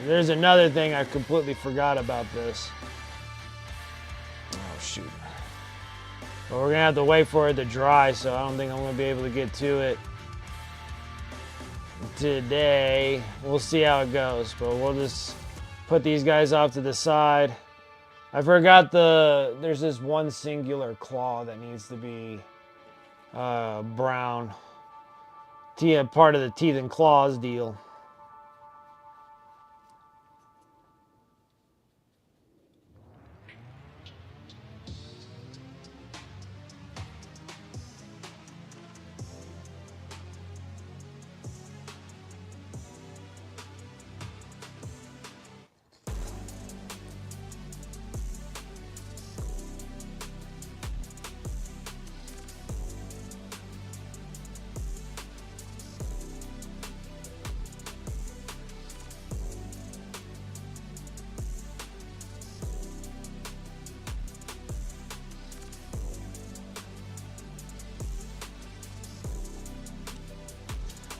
There's another thing I completely forgot about this. Oh, shoot. But we're going to have to wait for it to dry, so I don't think I'm going to be able to get to it today. We'll see how it goes, but we'll just put these guys off to the side. I forgot there's this one singular claw that needs to be brown. Part of the teeth and claws deal.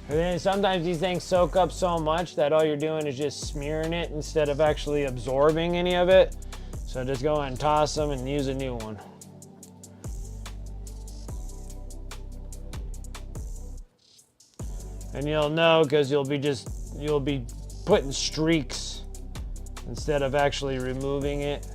And then sometimes these things soak up so much that all you're doing is just smearing it instead of actually absorbing any of it. So just go ahead and toss them and use a new one. And you'll know because you'll be putting streaks instead of actually removing it.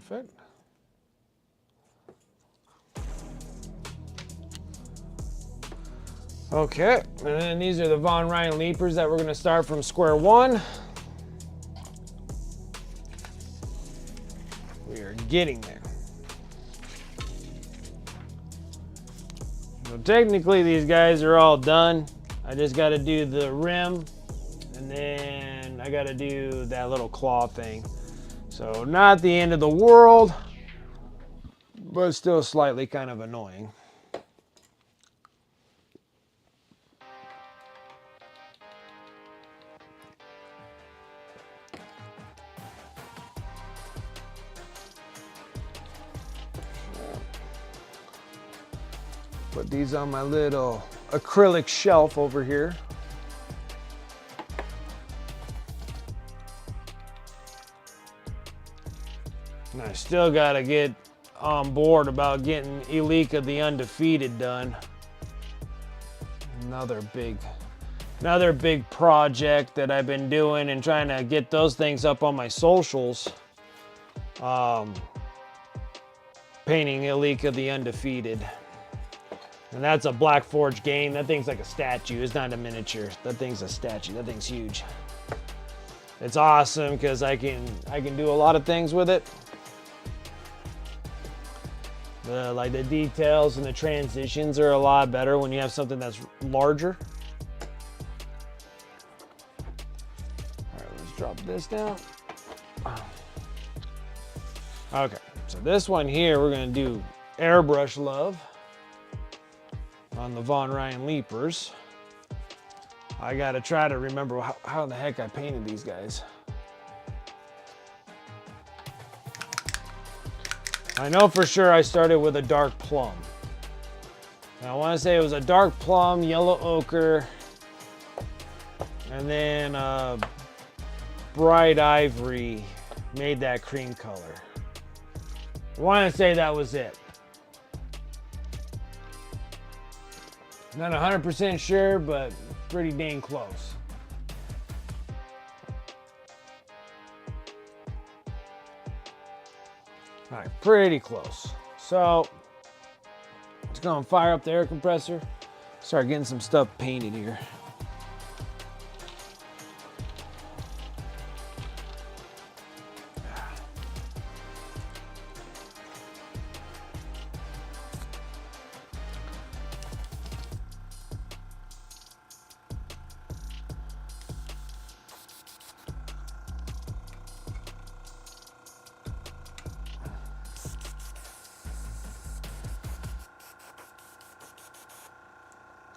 Perfect. Okay, and then these are the Von Ryan Leapers that we're going to start from square one. We are getting there. So technically these guys are all done. I just got to do the rim and then I got to do that little claw thing. So not the end of the world, but still slightly kind of annoying. Put these on my little acrylic shelf over here. And I still gotta get on board about getting Elika the Undefeated done. Another big project that I've been doing and trying to get those things up on my socials. Painting Elika the Undefeated. And that's a Black Forge game. That thing's like a statue. It's not a miniature. That thing's a statue. That thing's huge. It's awesome because I can do a lot of things with it. Like the details and the transitions are a lot better when you have something that's larger. All right, let's drop this down. Okay, so this one here, we're gonna do airbrush love on the Von Ryan Leapers. I gotta try to remember how the heck I painted these guys. I know for sure I started with a dark plum. And I want to say it was a dark plum, yellow ochre, and then bright ivory made that cream color. I want to say that was it. Not 100% sure, but pretty dang close. All right, pretty close. So let's go and fire up the air compressor. Start getting some stuff painted here.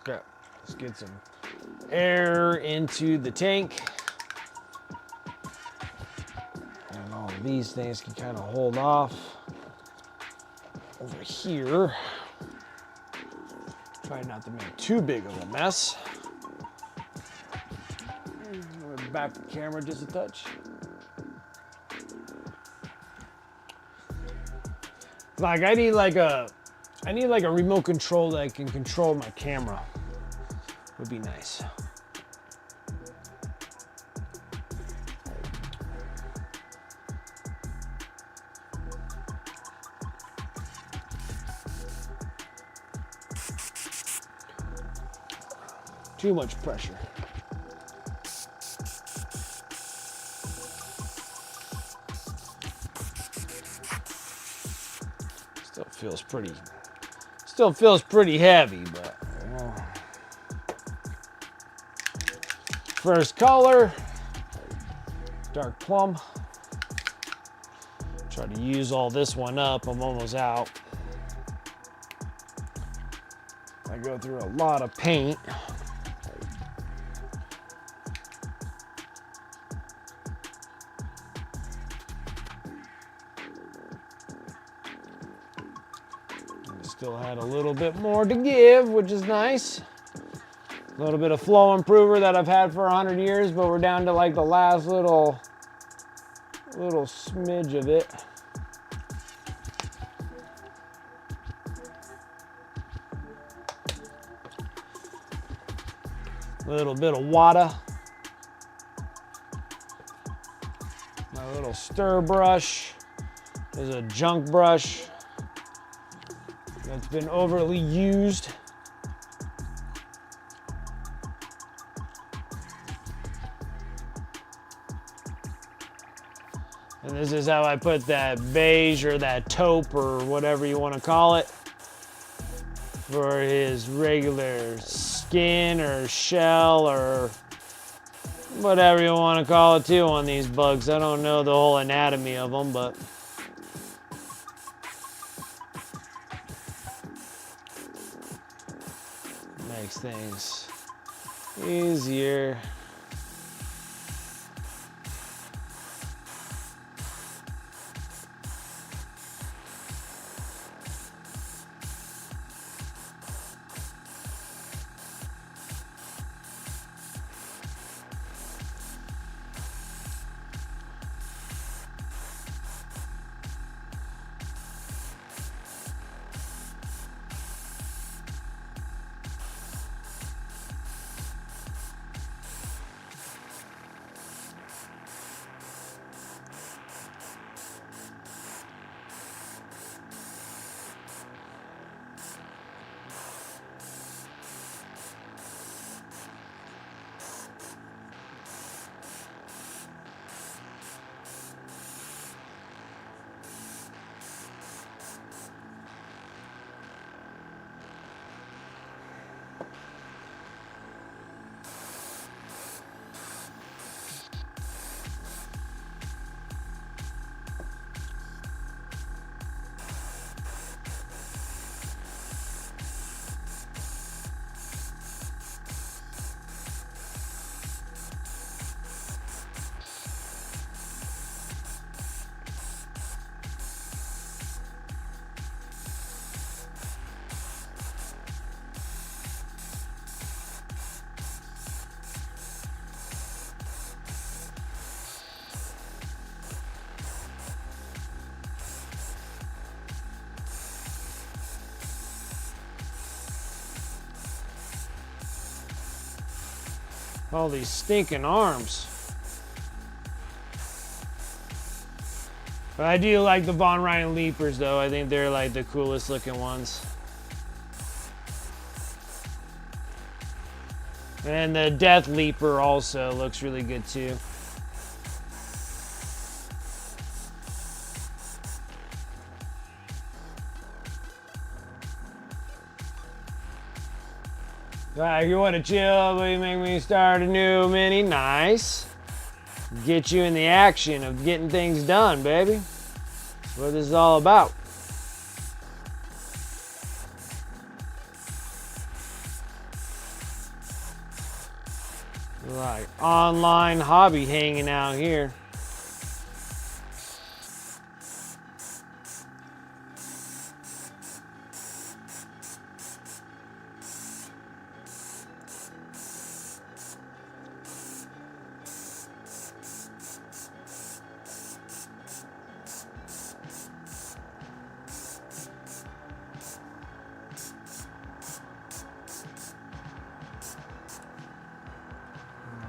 Okay, let's get some air into the tank. And all of these things can kind of hold off over here. Try not to make too big of a mess. Back the camera just a touch. Like I need like a remote control that can control my camera. Would be nice. Too much pressure. Still feels pretty heavy, but first color, dark plum. Try to use all this one up. I'm almost out. I go through a lot of paint. Still had a little bit more to give, which is nice. A little bit of flow improver that I've had for 100 years, but we're down to like the last little smidge of it. A little bit of water. My little stir brush is a junk brush that's been overly used. And this is how I put that beige or that taupe or whatever you want to call it for his regular skin or shell or whatever you want to call it too on these bugs. I don't know the whole anatomy of them, but makes things easier. All these stinking arms. But I do like the Von Ryan Leapers though. I think they're like the coolest looking ones. And the Death Leaper also looks really good too. You want to chill, but you make me start a new mini. Nice. Get you in the action of getting things done, baby. That's what this is all about. Like online hobby hanging out here.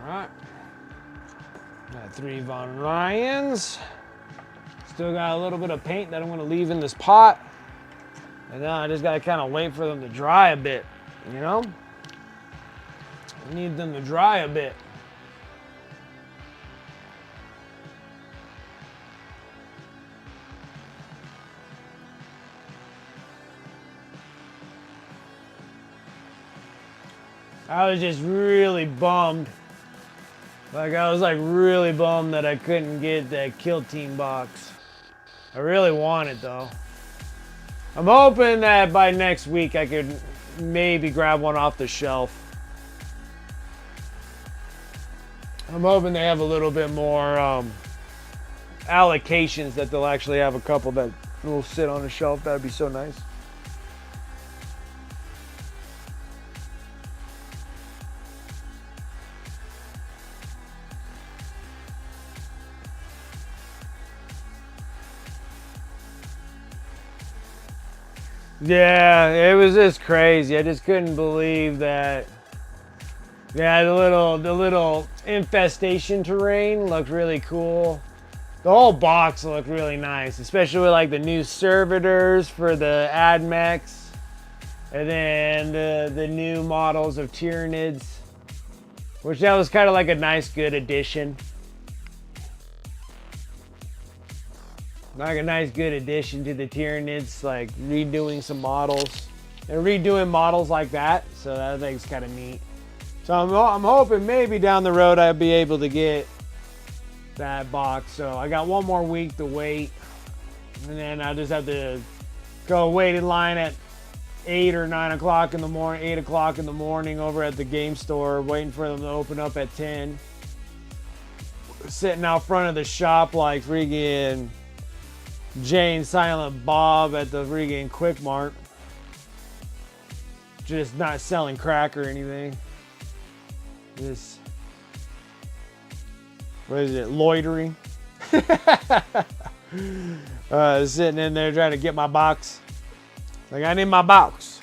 Alright. Got 3 Von Ryans. Still got a little bit of paint that I'm going to leave in this pot. And now I just got to kind of wait for them to dry a bit, you know? I need them to dry a bit. I was just really bummed. Like, I was like really bummed that I couldn't get that Kill Team box. I really want it though. I'm hoping that by next week I could maybe grab one off the shelf. I'm hoping they have a little bit more allocations, that they'll actually have a couple that will sit on the shelf. That'd be so nice. Yeah, it was just crazy. I just couldn't believe that. Yeah, the little infestation terrain looked really cool. The whole box looked really nice, especially with like the new servitors for the AdMechs, and then the new models of Tyranids, which that was kind of like a nice, good addition. Like a nice good addition to the Tyranids, like redoing some models and redoing models like that. So that I think is kind of neat. So I'm hoping maybe down the road I'll be able to get that box. So I got one more week to wait, and then I just have to go wait in line at 8 or 9 o'clock in the morning, 8 o'clock in the morning over at the game store, waiting for them to open up at 10. Sitting out front of the shop like freaking Jay and Silent Bob at the friggin' Quick Mart. Just not selling crack or anything. Just, what is it, loitering? Sitting in there trying to get my box. Like, I need my box.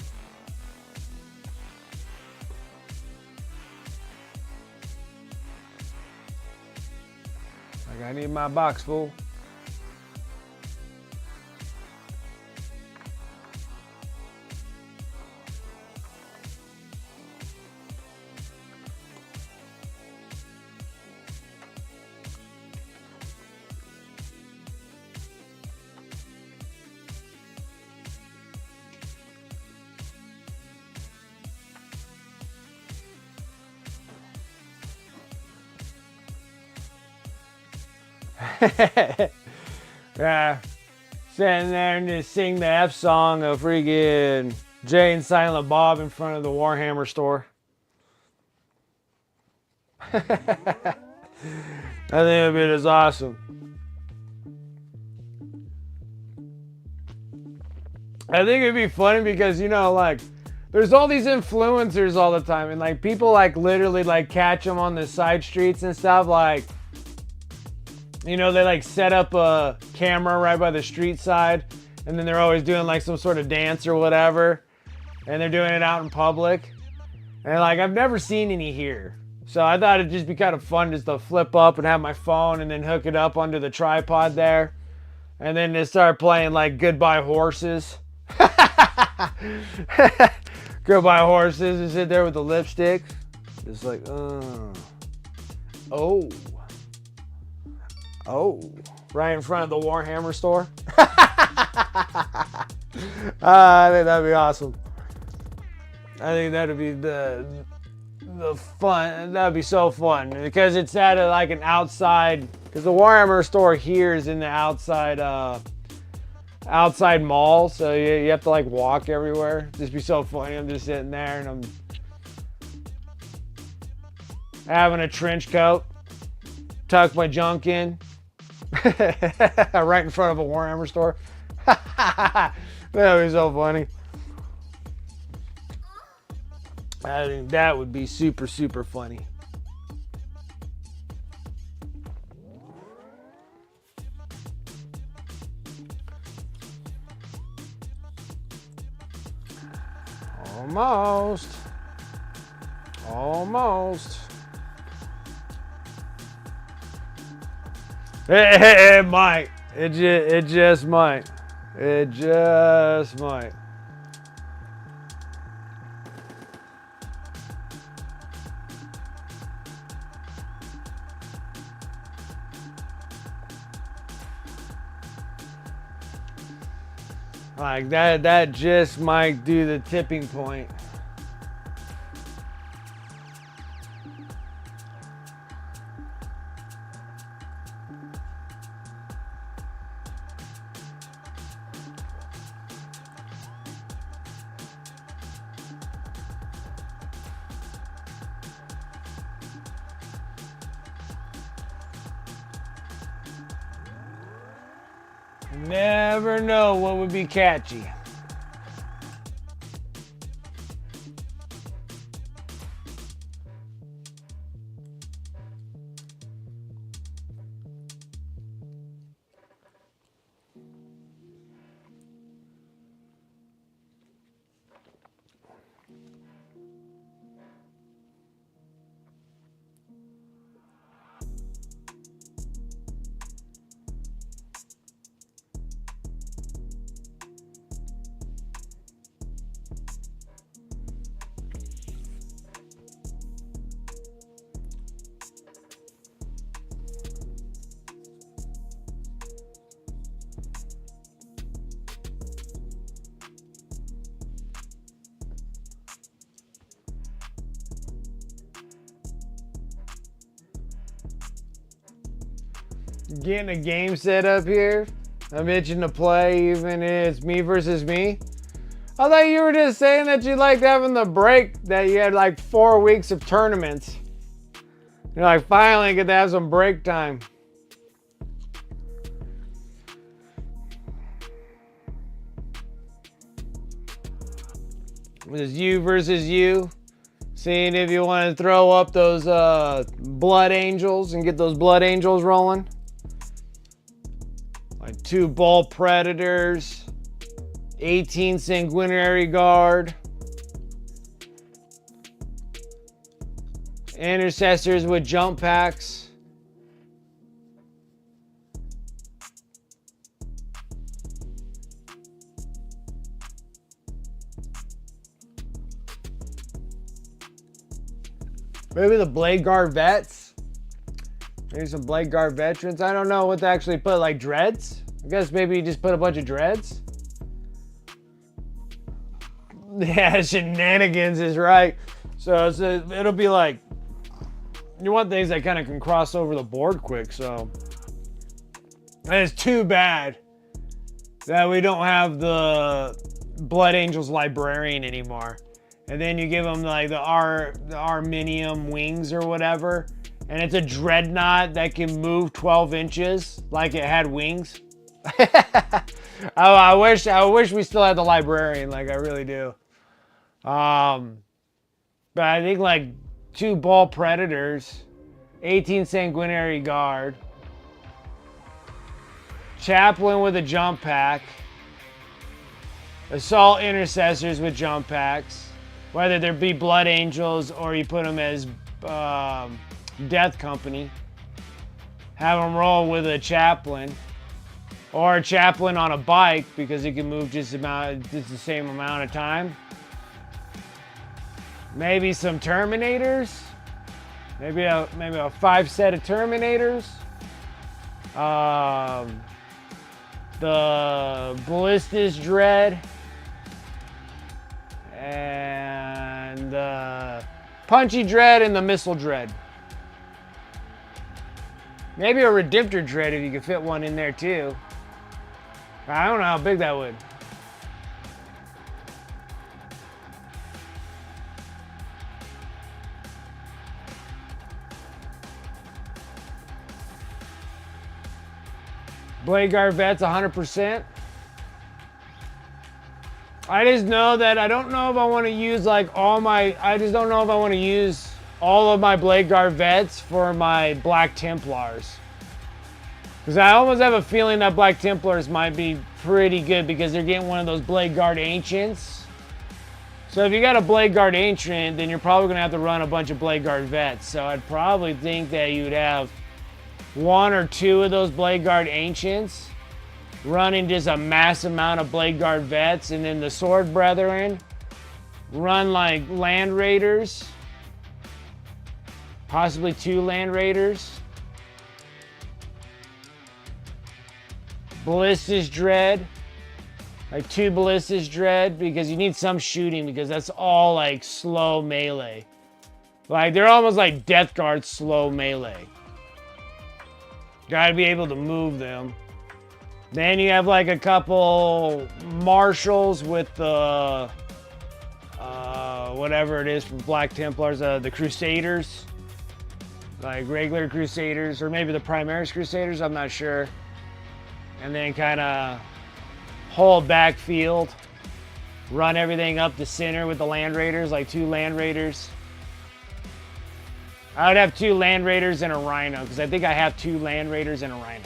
Like, I need my box, fool. Yeah, sitting there and just sing the F song of freaking Jay and Silent Bob in front of the Warhammer store. I think it'd be just awesome. I think it'd be funny because, you know, like, there's all these influencers all the time, and like people like literally like catch them on the side streets and stuff, like, you know, they like set up a camera right by the street side, and then they're always doing like some sort of dance or whatever, and they're doing it out in public. And like, I've never seen any here. So I thought it'd just be kind of fun just to flip up and have my phone and then hook it up under the tripod there. And then just start playing like Goodbye Horses. Goodbye Horses and sit there with the lipstick. Just like, oh. Right in front of the Warhammer store. I think that'd be awesome. I think that'd be the fun. That'd be so fun because it's at like an outside. Because the Warhammer store here is in the outside mall, so you have to like walk everywhere. Just be so funny. I'm just sitting there and I'm having a trench coat, tuck my junk in, right in front of a Warhammer store. That'd be so funny. I think that would be super, super funny. Almost. It might. It just might. It just might. Like that just might do the tipping point. Never know what would be catchy. Getting a game set up here. I'm itching to play, even if it's me versus me. I thought you were just saying that you liked having the break, that you had like 4 weeks of tournaments. You're like, finally get to have some break time. It's you versus you. Seeing if you want to throw up those blood angels and get those blood angels rolling. Like 2 bull predators, 18 sanguinary guard, intercessors with jump packs. Maybe the Blade Guard vets. Maybe some Blade Guard veterans. I don't know what to actually put, like dreads. I guess maybe you just put a bunch of dreads. Yeah, shenanigans is right. So it'll be like, you want things that kind of can cross over the board quick. So it's too bad that we don't have the Blood Angels Librarian anymore. And then you give them like the Arminium wings or whatever. And it's a dreadnought that can move 12 inches like it had wings. I wish we still had the librarian, like I really do. But I think like 2 ball predators, 18 sanguinary guard, chaplain with a jump pack, assault intercessors with jump packs, whether there be blood angels or you put them as Death Company. Have him roll with a chaplain. Or a chaplain on a bike because he can move just the same amount of time. Maybe some Terminators. Maybe a 5 set of Terminators. The Ballistus Dread. And the Punchy Dread and the Missile Dread. Maybe a Redemptor Dread if you could fit one in there too. I don't know how big that would. Blade Guard Vets 100%. I just know that I don't know if I want to use like I just don't know if I want to use all of my Blade Guard Vets for my Black Templars. Because I almost have a feeling that Black Templars might be pretty good because they're getting one of those Blade Guard Ancients. So if you got a Blade Guard Ancient, then you're probably going to have to run a bunch of Blade Guard Vets. So I'd probably think that you'd have 1 or 2 of those Blade Guard Ancients running just a mass amount of Blade Guard Vets, and then the Sword Brethren run like Land Raiders. Possibly 2 Land Raiders. Ballistus Dread. Like 2 Ballistus Dread because you need some shooting because that's all like slow melee. Like they're almost like Death Guard slow melee. Gotta be able to move them. Then you have like a couple Marshals with the whatever it is from Black Templars, the Crusaders. Like regular Crusaders, or maybe the Primaris Crusaders, I'm not sure. And then kind of hold backfield, run everything up the center with the Land Raiders, like 2 Land Raiders. I would have 2 Land Raiders and a Rhino, because I think I have 2 Land Raiders and a Rhino.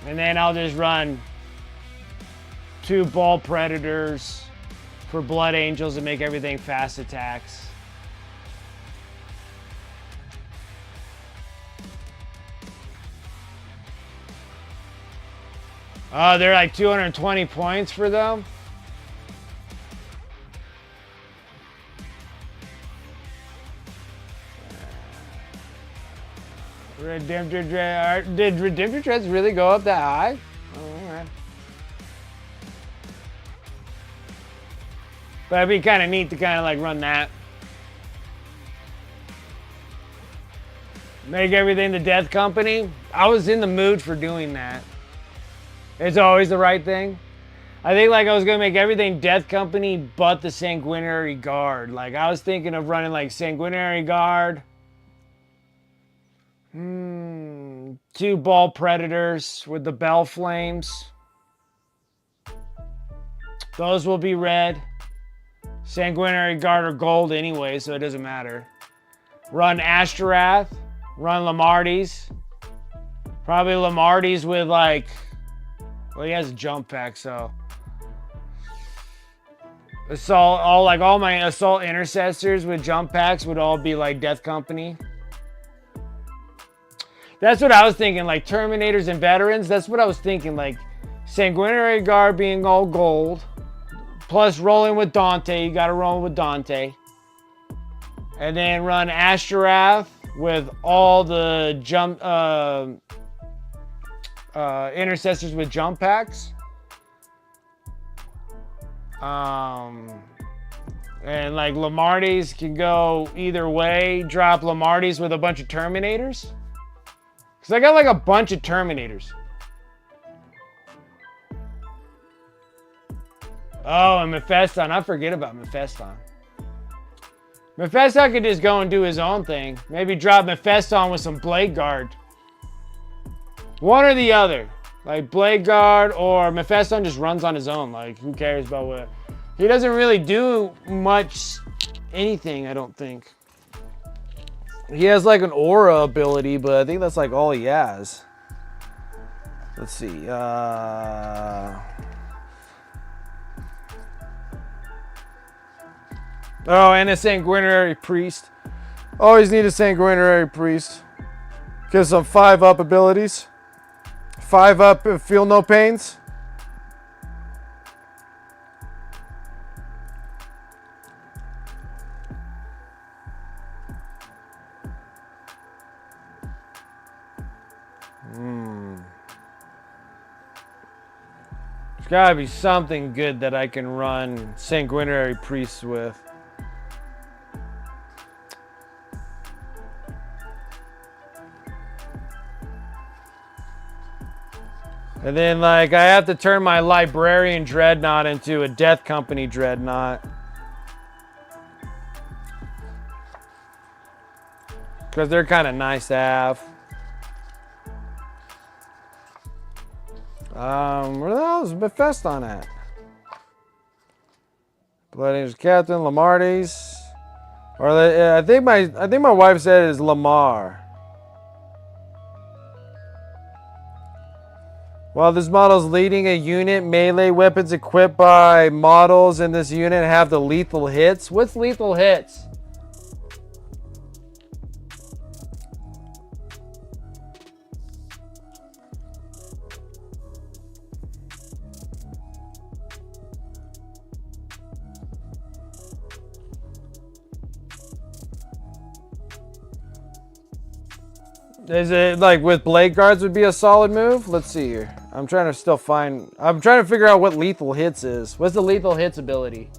And then I'll just run 2 Ball Predators for Blood Angels and make everything fast attacks. Oh, they're like 220 points for them. Redemptor Dread. Did Redemptor Dreads really go up that high? Oh, alright. But it'd be kind of neat to kind of like run that. Make everything the Death Company. I was in the mood for doing that. It's always the right thing. I think like I was going to make everything Death Company but the Sanguinary Guard. Like I was thinking of running like Sanguinary Guard. 2 Ball Predators with the Bell Flames. Those will be red. Sanguinary Guard are gold anyway, so it doesn't matter. Run Ashtaroth. Run Lamarties. Probably Lamarties with like... Well, he has a jump pack, so... Assault, all my Assault Intercessors with jump packs would all be like Death Company. That's what I was thinking, like Terminators and Veterans. That's what I was thinking, like Sanguinary Guard being all gold. Plus rolling with Dante, you gotta roll with Dante. And then run Ashtaroth with all the jump... Intercessors with jump packs. And like Lamarties can go either way. Drop Lamarties with a bunch of Terminators. Because I got like a bunch of Terminators. Oh, and Mephiston. I forget about Mephiston. Mephiston could just go and do his own thing. Maybe drop Mephiston with some Blade Guard. One or the other. Like Blade Guard or Mephiston just runs on his own. Like who cares about what? He doesn't really do much anything, I don't think. He has like an aura ability, but I think that's like all he has. Let's see. Oh, and a sanguinary priest. Always need a sanguinary priest. Get some 5-up abilities. 5-up, feel no pains. There's gotta be something good that I can run sanguinary priests with. And then, like, I have to turn my librarian dreadnought into a death company dreadnought. Because they're kind of nice to have. Where the hell is Bethesda at? Blood Angels Captain, Lamardes. Or I think my wife said it is Lamar. While this model is leading a unit, melee weapons equipped by models in this unit have the lethal hits. What's lethal hits? Is it like with blade guards would be a solid move? Let's see here. I'm trying to figure out what lethal hits is. What's the lethal hits ability?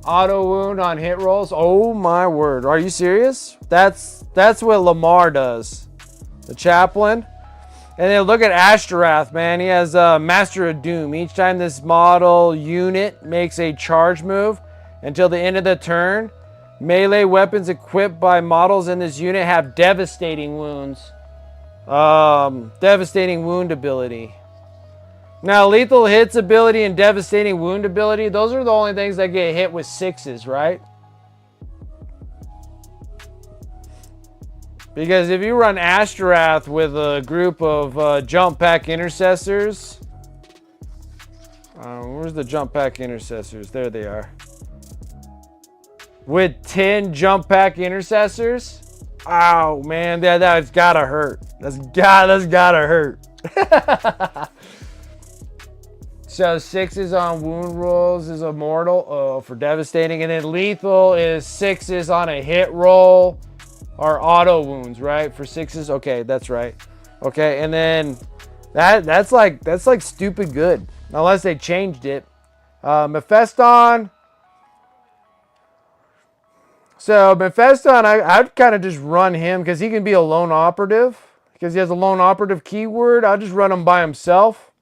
Auto wound on hit rolls. Oh my word. Are you serious? That's what Lamar does. The chaplain. And then look at Ashtarath, man. He has Master of Doom. Each time this model unit makes a charge move until the end of the turn, melee weapons equipped by models in this unit have devastating wounds. Devastating wound ability. Now, lethal hits ability and devastating wound ability, those are the only things that get hit with 6s, right? Because if you run Ashtarath with a group of jump pack intercessors, where's the jump pack intercessors? There they are. With 10 jump pack intercessors, ow, man, that's gotta hurt. That's gotta hurt. So 6s on wound rolls is immortal for devastating, and then lethal is 6s on a hit roll or auto wounds, right? For 6s, okay, that's right. Okay, and then that's like stupid good unless they changed it. Mephiston. So Mephiston, I'd kind of just run him because he can be a lone operative. Because he has a lone operative keyword, I'll just run him by himself.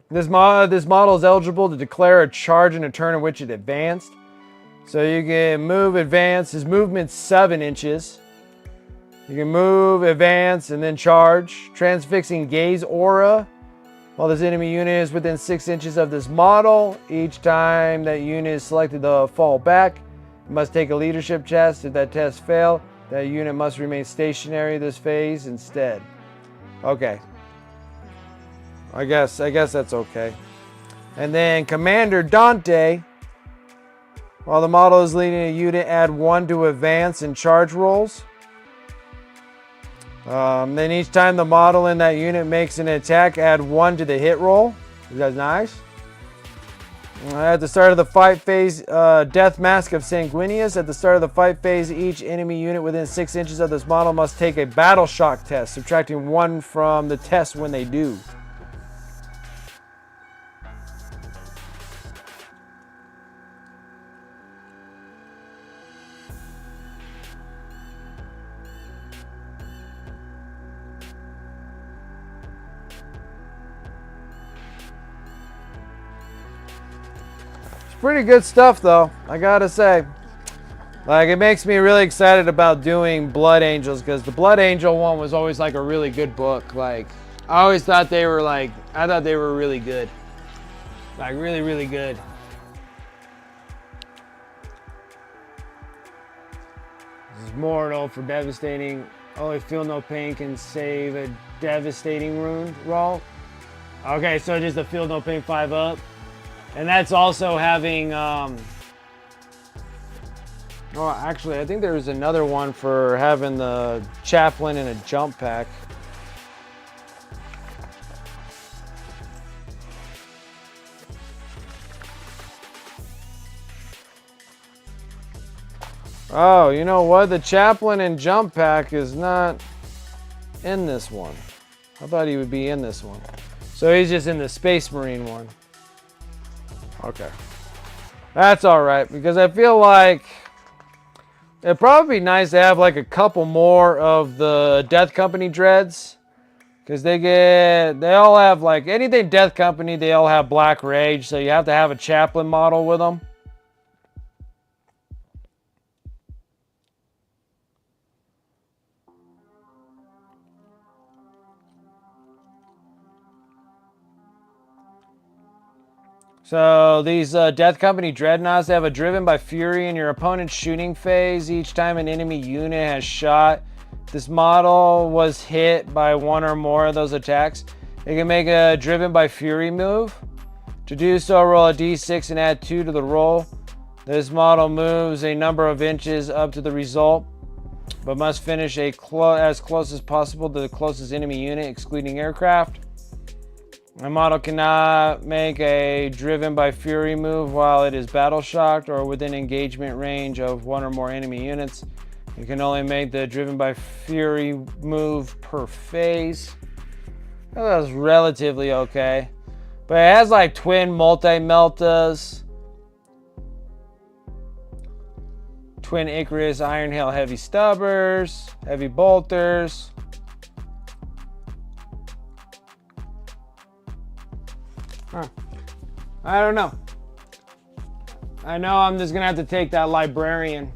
This model is eligible to declare a charge in a turn in which it advanced. So you can move, advance. His movement's 7 inches. You can move, advance, and then charge. Transfixing gaze aura. While this enemy unit is within 6 inches of this model, each time that unit is selected to fall back, it must take a leadership test. If that test fails, that unit must remain stationary this phase instead. Okay. I guess that's okay. And then Commander Dante. While the model is leading a unit, add 1 to advance and charge rolls. Then each time the model in that unit makes an attack, add 1 to the hit roll. Is that nice? At the start of the fight phase, Death Mask of Sanguinius. At the start of the fight phase, each enemy unit within 6 inches of this model must take a battle shock test, subtracting 1 from the test when they do. Pretty good stuff though, I gotta say. Like, it makes me really excited about doing Blood Angels, because the Blood Angel one was always like a really good book. Like, I always thought they were really good. Like, really, really good. This is mortal for devastating. Only feel no pain can save a devastating wound roll. Okay, so just a feel no pain 5-up. And that's also having Oh, actually, I think there's another one for having the chaplain in a jump pack. Oh, you know what? The chaplain and jump pack is not in this one. I thought he would be in this one. So he's just in the Space Marine one. Okay. That's all right, because I feel like it'd probably be nice to have like a couple more of the Death Company dreads. Because they all have like anything Death Company, they all have Black Rage. So you have to have a chaplain model with them. So these Death Company Dreadnoughts, they have a driven by fury in your opponent's shooting phase. Each time an enemy unit has shot, this model was hit by one or more of those attacks, it can make a driven by fury move. To do so, roll a d6 and add 2 to the roll. This model moves a number of inches up to the result, but must finish as close as possible to the closest enemy unit, excluding aircraft. A model cannot make a driven by fury move while it is battle shocked or within engagement range of one or more enemy units. You can only make the driven by fury move per phase. That was relatively okay. But it has like twin multi-meltas, twin Icarus Iron Hail heavy stubbers, heavy bolters. Huh. I don't know. I know I'm just gonna have to take that librarian.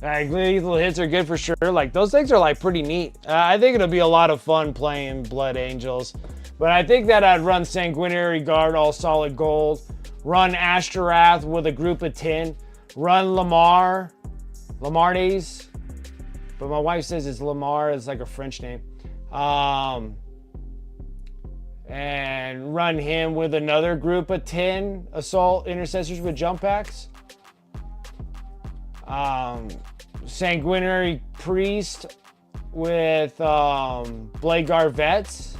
Like, lethal hits are good for sure. Like, those things are like pretty neat. I think it'll be a lot of fun playing Blood Angels. But I think that I'd run Sanguinary Guard all solid gold. Run Ashtarath with a group of 10. Run Lamardes. But my wife says it's Lamar. It's like a French name. And run him with another group of 10 Assault Intercessors with jump packs. Sanguinary Priest with Blade Guard Vets.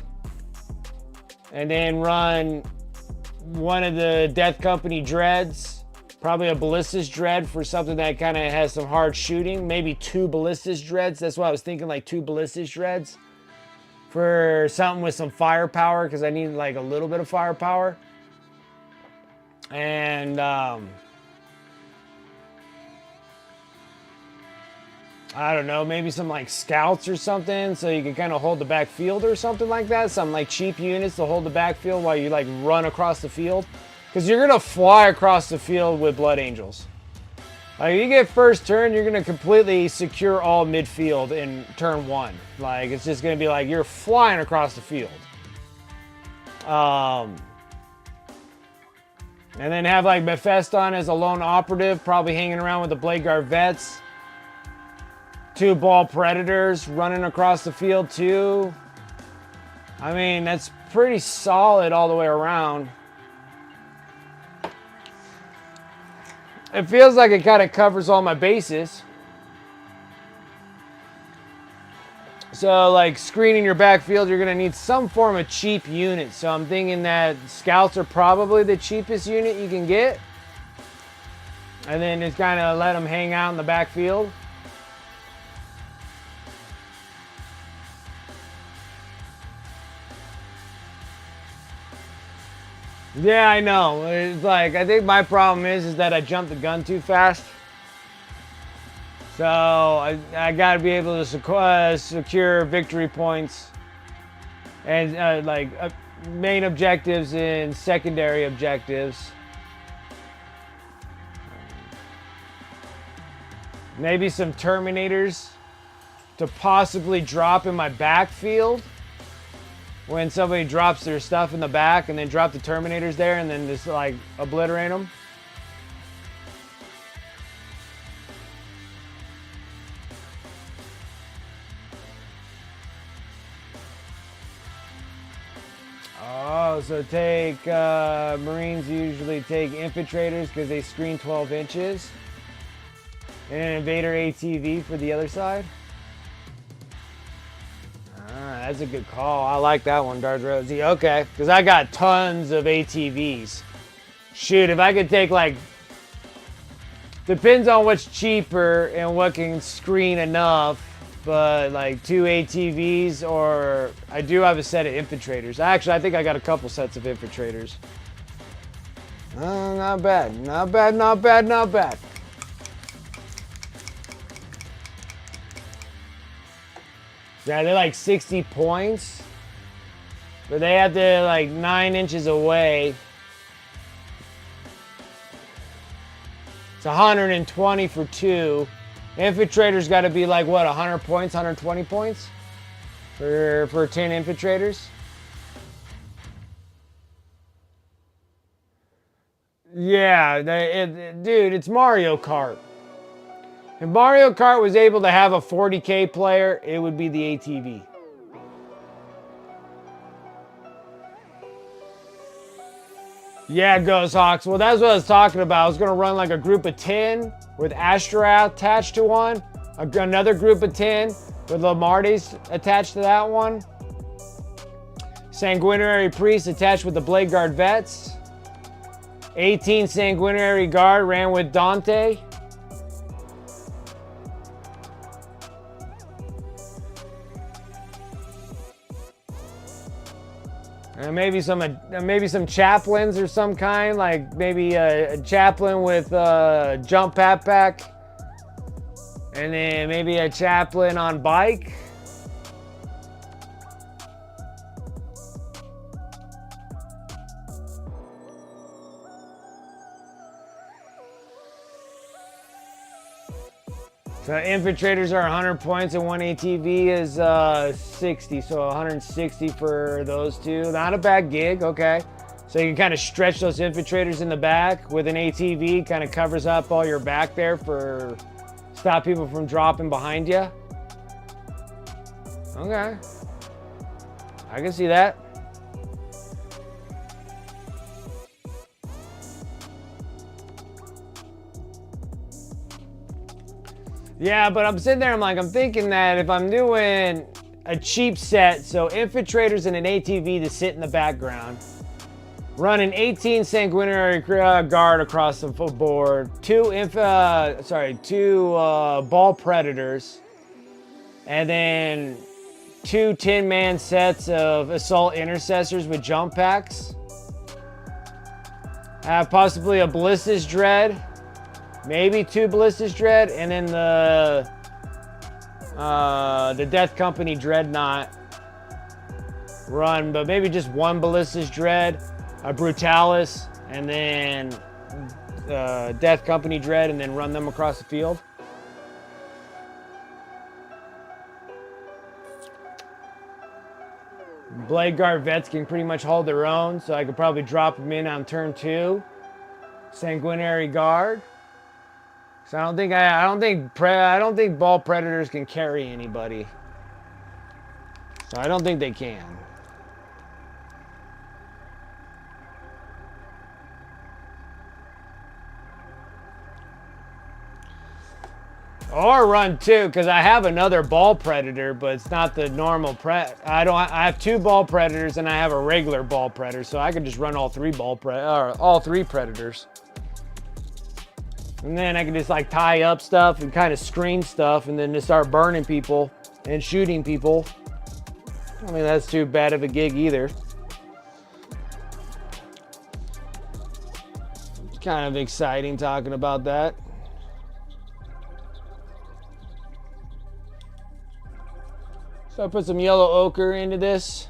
And then run one of the Death Company Dreads. Probably a Ballistas Dread for something that kind of has some hard shooting. Maybe 2 Ballistas Dreads. That's what I was thinking, like 2 Ballistas Dreads. For something with some firepower, because I need like a little bit of firepower. And I don't know, maybe some like scouts or something, so you can kind of hold the backfield or something like that. Some like cheap units to hold the backfield while you like run across the field. Because you're going to fly across the field with Blood Angels. Like, you get first turn, you're going to completely secure all midfield in turn 1. Like, it's just going to be like you're flying across the field. And then have like Mephiston as a lone operative, probably hanging around with the Blade Guard Vets. 2 Ball Predators running across the field too. I mean, that's pretty solid all the way around. It feels like it kind of covers all my bases. So, like, screening your backfield, you're going to need some form of cheap unit. So I'm thinking that scouts are probably the cheapest unit you can get. And then just kind of let them hang out in the backfield. Yeah, I know. It's like, I think my problem is that I jumped the gun too fast. So I got to be able to secure victory points and main objectives and secondary objectives. Maybe some Terminators to possibly drop in my backfield. When somebody drops their stuff in the back and then drop the Terminators there and then just like obliterate them. Oh, also take, Marines usually take infiltrators because they screen 12 inches. And an invader ATV for the other side. That's a good call. I like that one, Darth Rosie. Okay, because I got tons of ATVs. Shoot, if I could take like... Depends on what's cheaper and what can screen enough. But like 2 ATVs, or I do have a set of infiltrators. Actually, I think I got a couple sets of infiltrators. Not bad, not bad, not bad, not bad. Yeah, they're like 60 points, but they have to like 9 inches away. It's 120 for 2. Infiltrators got to be like what, 100 points, 120 points for 10 infiltrators. Yeah, dude, it's Mario Kart. If Mario Kart was able to have a 40K player, it would be the ATV. Yeah, Ghost Hawks. Well, that's what I was talking about. I was going to run like a group of 10 with HYDRA attached to one. Another group of 10 with Lamartis attached to that one. Sanguinary Priest attached with the Blade Guard Vets. 18 Sanguinary Guard ran with Dante. And maybe some chaplains or some kind, like maybe a chaplain with a jump backpack, and then maybe a chaplain on bike. So infiltrators are 100 points and one ATV is 60, so 160 for those two. Not a bad gig, okay. So you can kind of stretch those infiltrators in the back with an ATV, kind of covers up all your back there for stop people from dropping behind you. Okay, I can see that. Yeah, but I'm sitting there, I'm thinking that if I'm doing a cheap set, so infiltrators and an ATV to sit in the background, running 18 Sanguinary Guard across the board, two Ball Predators, and then 2 10-man sets of Assault Intercessors with jump packs. Have possibly a Ballistus Dread. Maybe 2 Ballistus Dread, and then the Death Company Dreadnought run, but maybe just 1 Ballistus Dread, a Brutalis, and then Death Company Dread, and then run them across the field. Blade Guard Vets can pretty much hold their own, so I could probably drop them in on turn 2. Sanguinary Guard. So I don't think Ball Predators can carry anybody. So I don't think they can. Or run 2, because I have another Ball Predator, but it's not the normal I have 2 Ball Predators and I have a regular Ball Predator, so I could just run all 3 Predators. And then I can just like tie up stuff and kind of screen stuff and then just start burning people and shooting people. I mean, that's too bad of a gig either. It's kind of exciting talking about that. So I put some yellow ochre into this.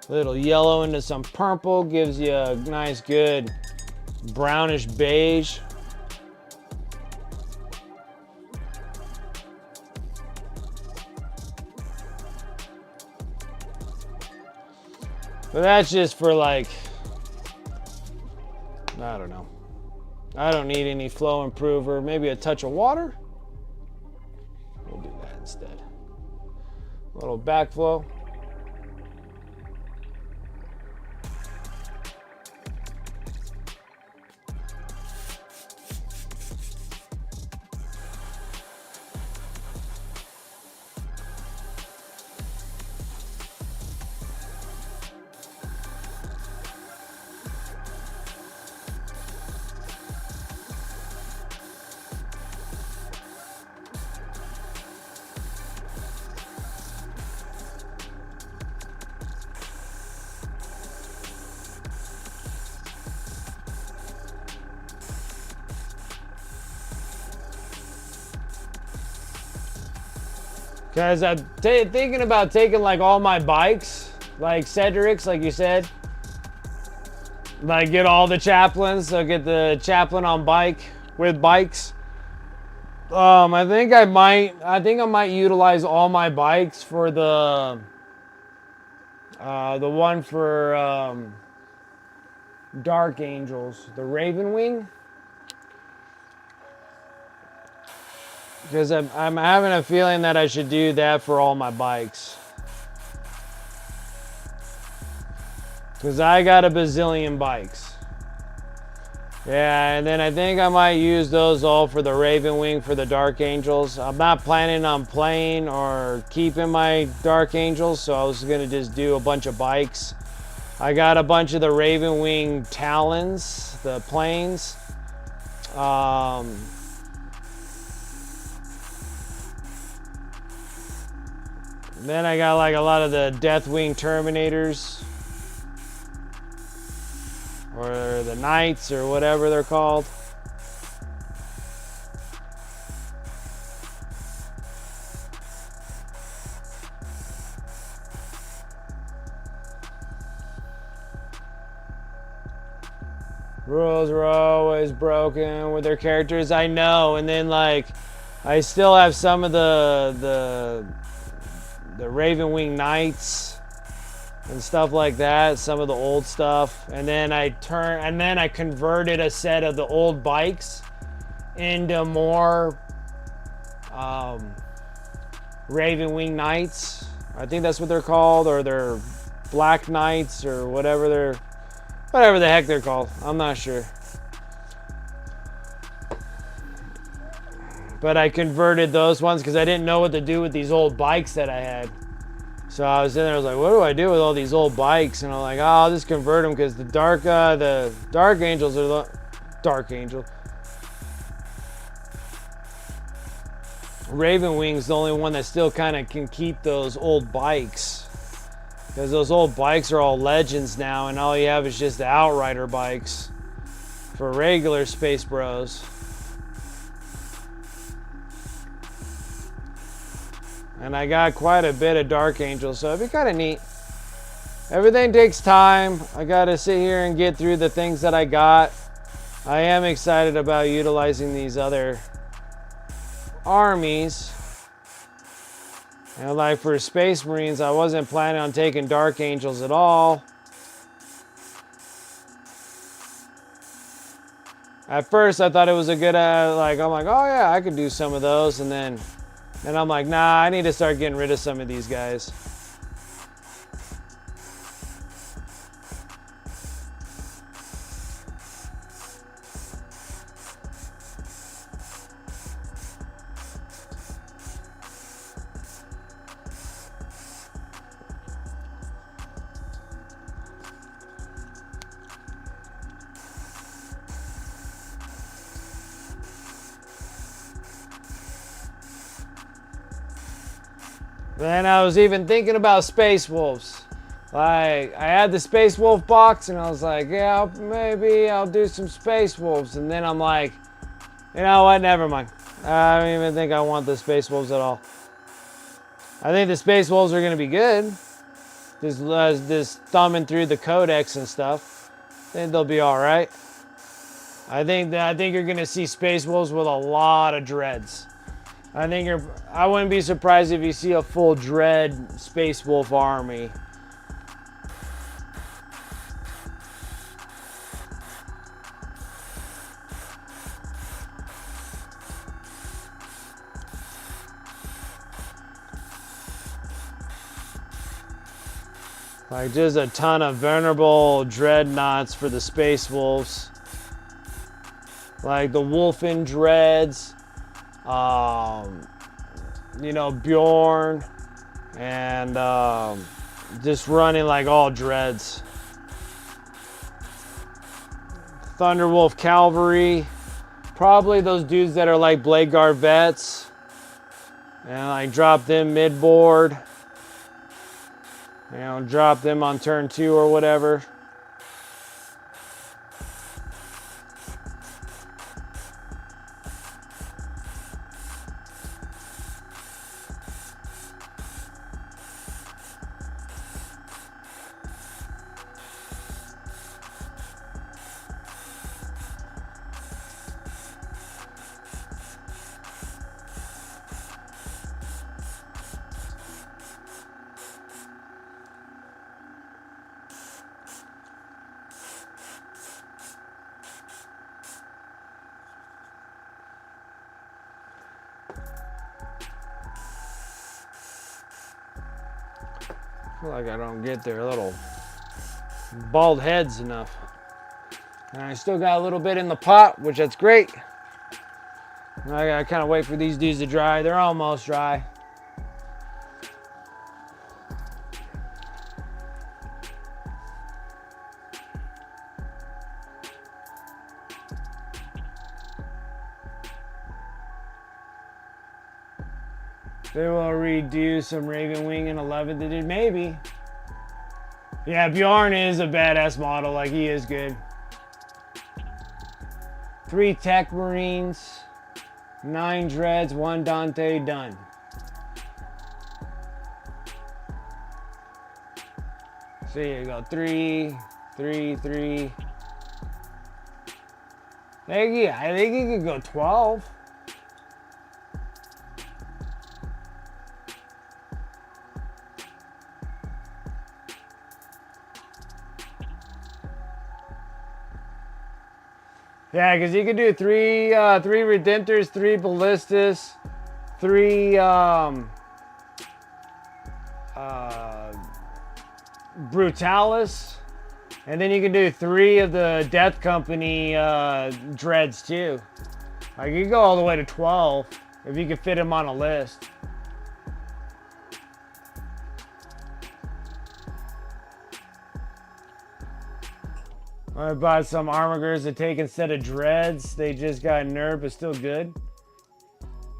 Little yellow into some purple gives you a nice good brownish beige. But that's just for like, I don't know. I don't need any flow improver. Maybe a touch of water. We'll do that instead. A little backflow. Because I'm thinking about taking like all my bikes, like Cedric's, like you said. Like get all the chaplains, so get the chaplain on bike with bikes. I think I might utilize all my bikes for the one for Dark Angels, the Raven Wing. Because I'm having a feeling that I should do that for all my bikes. Because I got a bazillion bikes. Yeah, and then I think I might use those all for the Raven Wing for the Dark Angels. I'm not planning on playing or keeping my Dark Angels, so I was going to just do a bunch of bikes. I got a bunch of the Raven Wing Talons, the planes. Then I got like a lot of the Deathwing Terminators. Or the Knights or whatever they're called. Rules are always broken with their characters, I know. And then like, I still have some of the Ravenwing Knights and stuff like that, some of the old stuff. And then I converted a set of the old bikes into more Ravenwing Knights. I think that's what they're called, or they're Black Knights or whatever the heck they're called. I'm not sure. But I converted those ones because I didn't know what to do with these old bikes that I had. So I was in there, I was like, what do I do with all these old bikes? And I'm like, oh, I'll just convert them because the Dark Angels are the Dark Angel. Ravenwing's the only one that still kind of can keep those old bikes. Because those old bikes are all legends now, and all you have is just the Outrider bikes for regular Space Bros. And I got quite a bit of Dark Angels, so it'd be kind of neat. Everything takes time. I got to sit here and get through the things that I got. I am excited about utilizing these other armies. And like for Space Marines, I wasn't planning on taking Dark Angels at all. At first, I thought it was a good, I'm like, oh yeah, I could do some of those. And then I'm like, nah, I need to start getting rid of some of these guys. Then I was even thinking about Space Wolves. Like, I had the Space Wolf box, and I was like, yeah, maybe I'll do some Space Wolves. And then I'm like, you know what, never mind. I don't even think I want the Space Wolves at all. I think the Space Wolves are going to be good. Just thumbing through the codex and stuff. I think they'll be all right. I think you're going to see Space Wolves with a lot of dreads. I wouldn't be surprised if you see a full Dread Space Wolf army. Like just a ton of venerable dreadnoughts for the Space Wolves. Like the Wolfen Dreads, you know, Bjorn, and just running like all dreads. Thunderwolf Cavalry, probably those dudes that are like Blade Guard vets, and like drop them mid board. You know, drop them on turn 2 or whatever. I feel like I don't get their little bald heads enough. And I still got a little bit in the pot, which that's great. I gotta kind of wait for these dudes to dry. They're almost dry. They will redo some Raven Wing in 11th, maybe. Yeah, Bjorn is a badass model, like he is good. 3 Tech Marines, 9 Dreads, 1 Dante, done. So here you go, 3, 3, 3. I think he could go 12. Yeah, because you could do 3 Redemptors, 3 Ballistas, 3 Brutalis, and then you can do 3 of the Death Company Dreads too. Like you can go all the way to 12 if you can fit them on a list. I bought some Armigers to take instead of Dreads. They just got nerfed, but still good.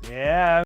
Yeah.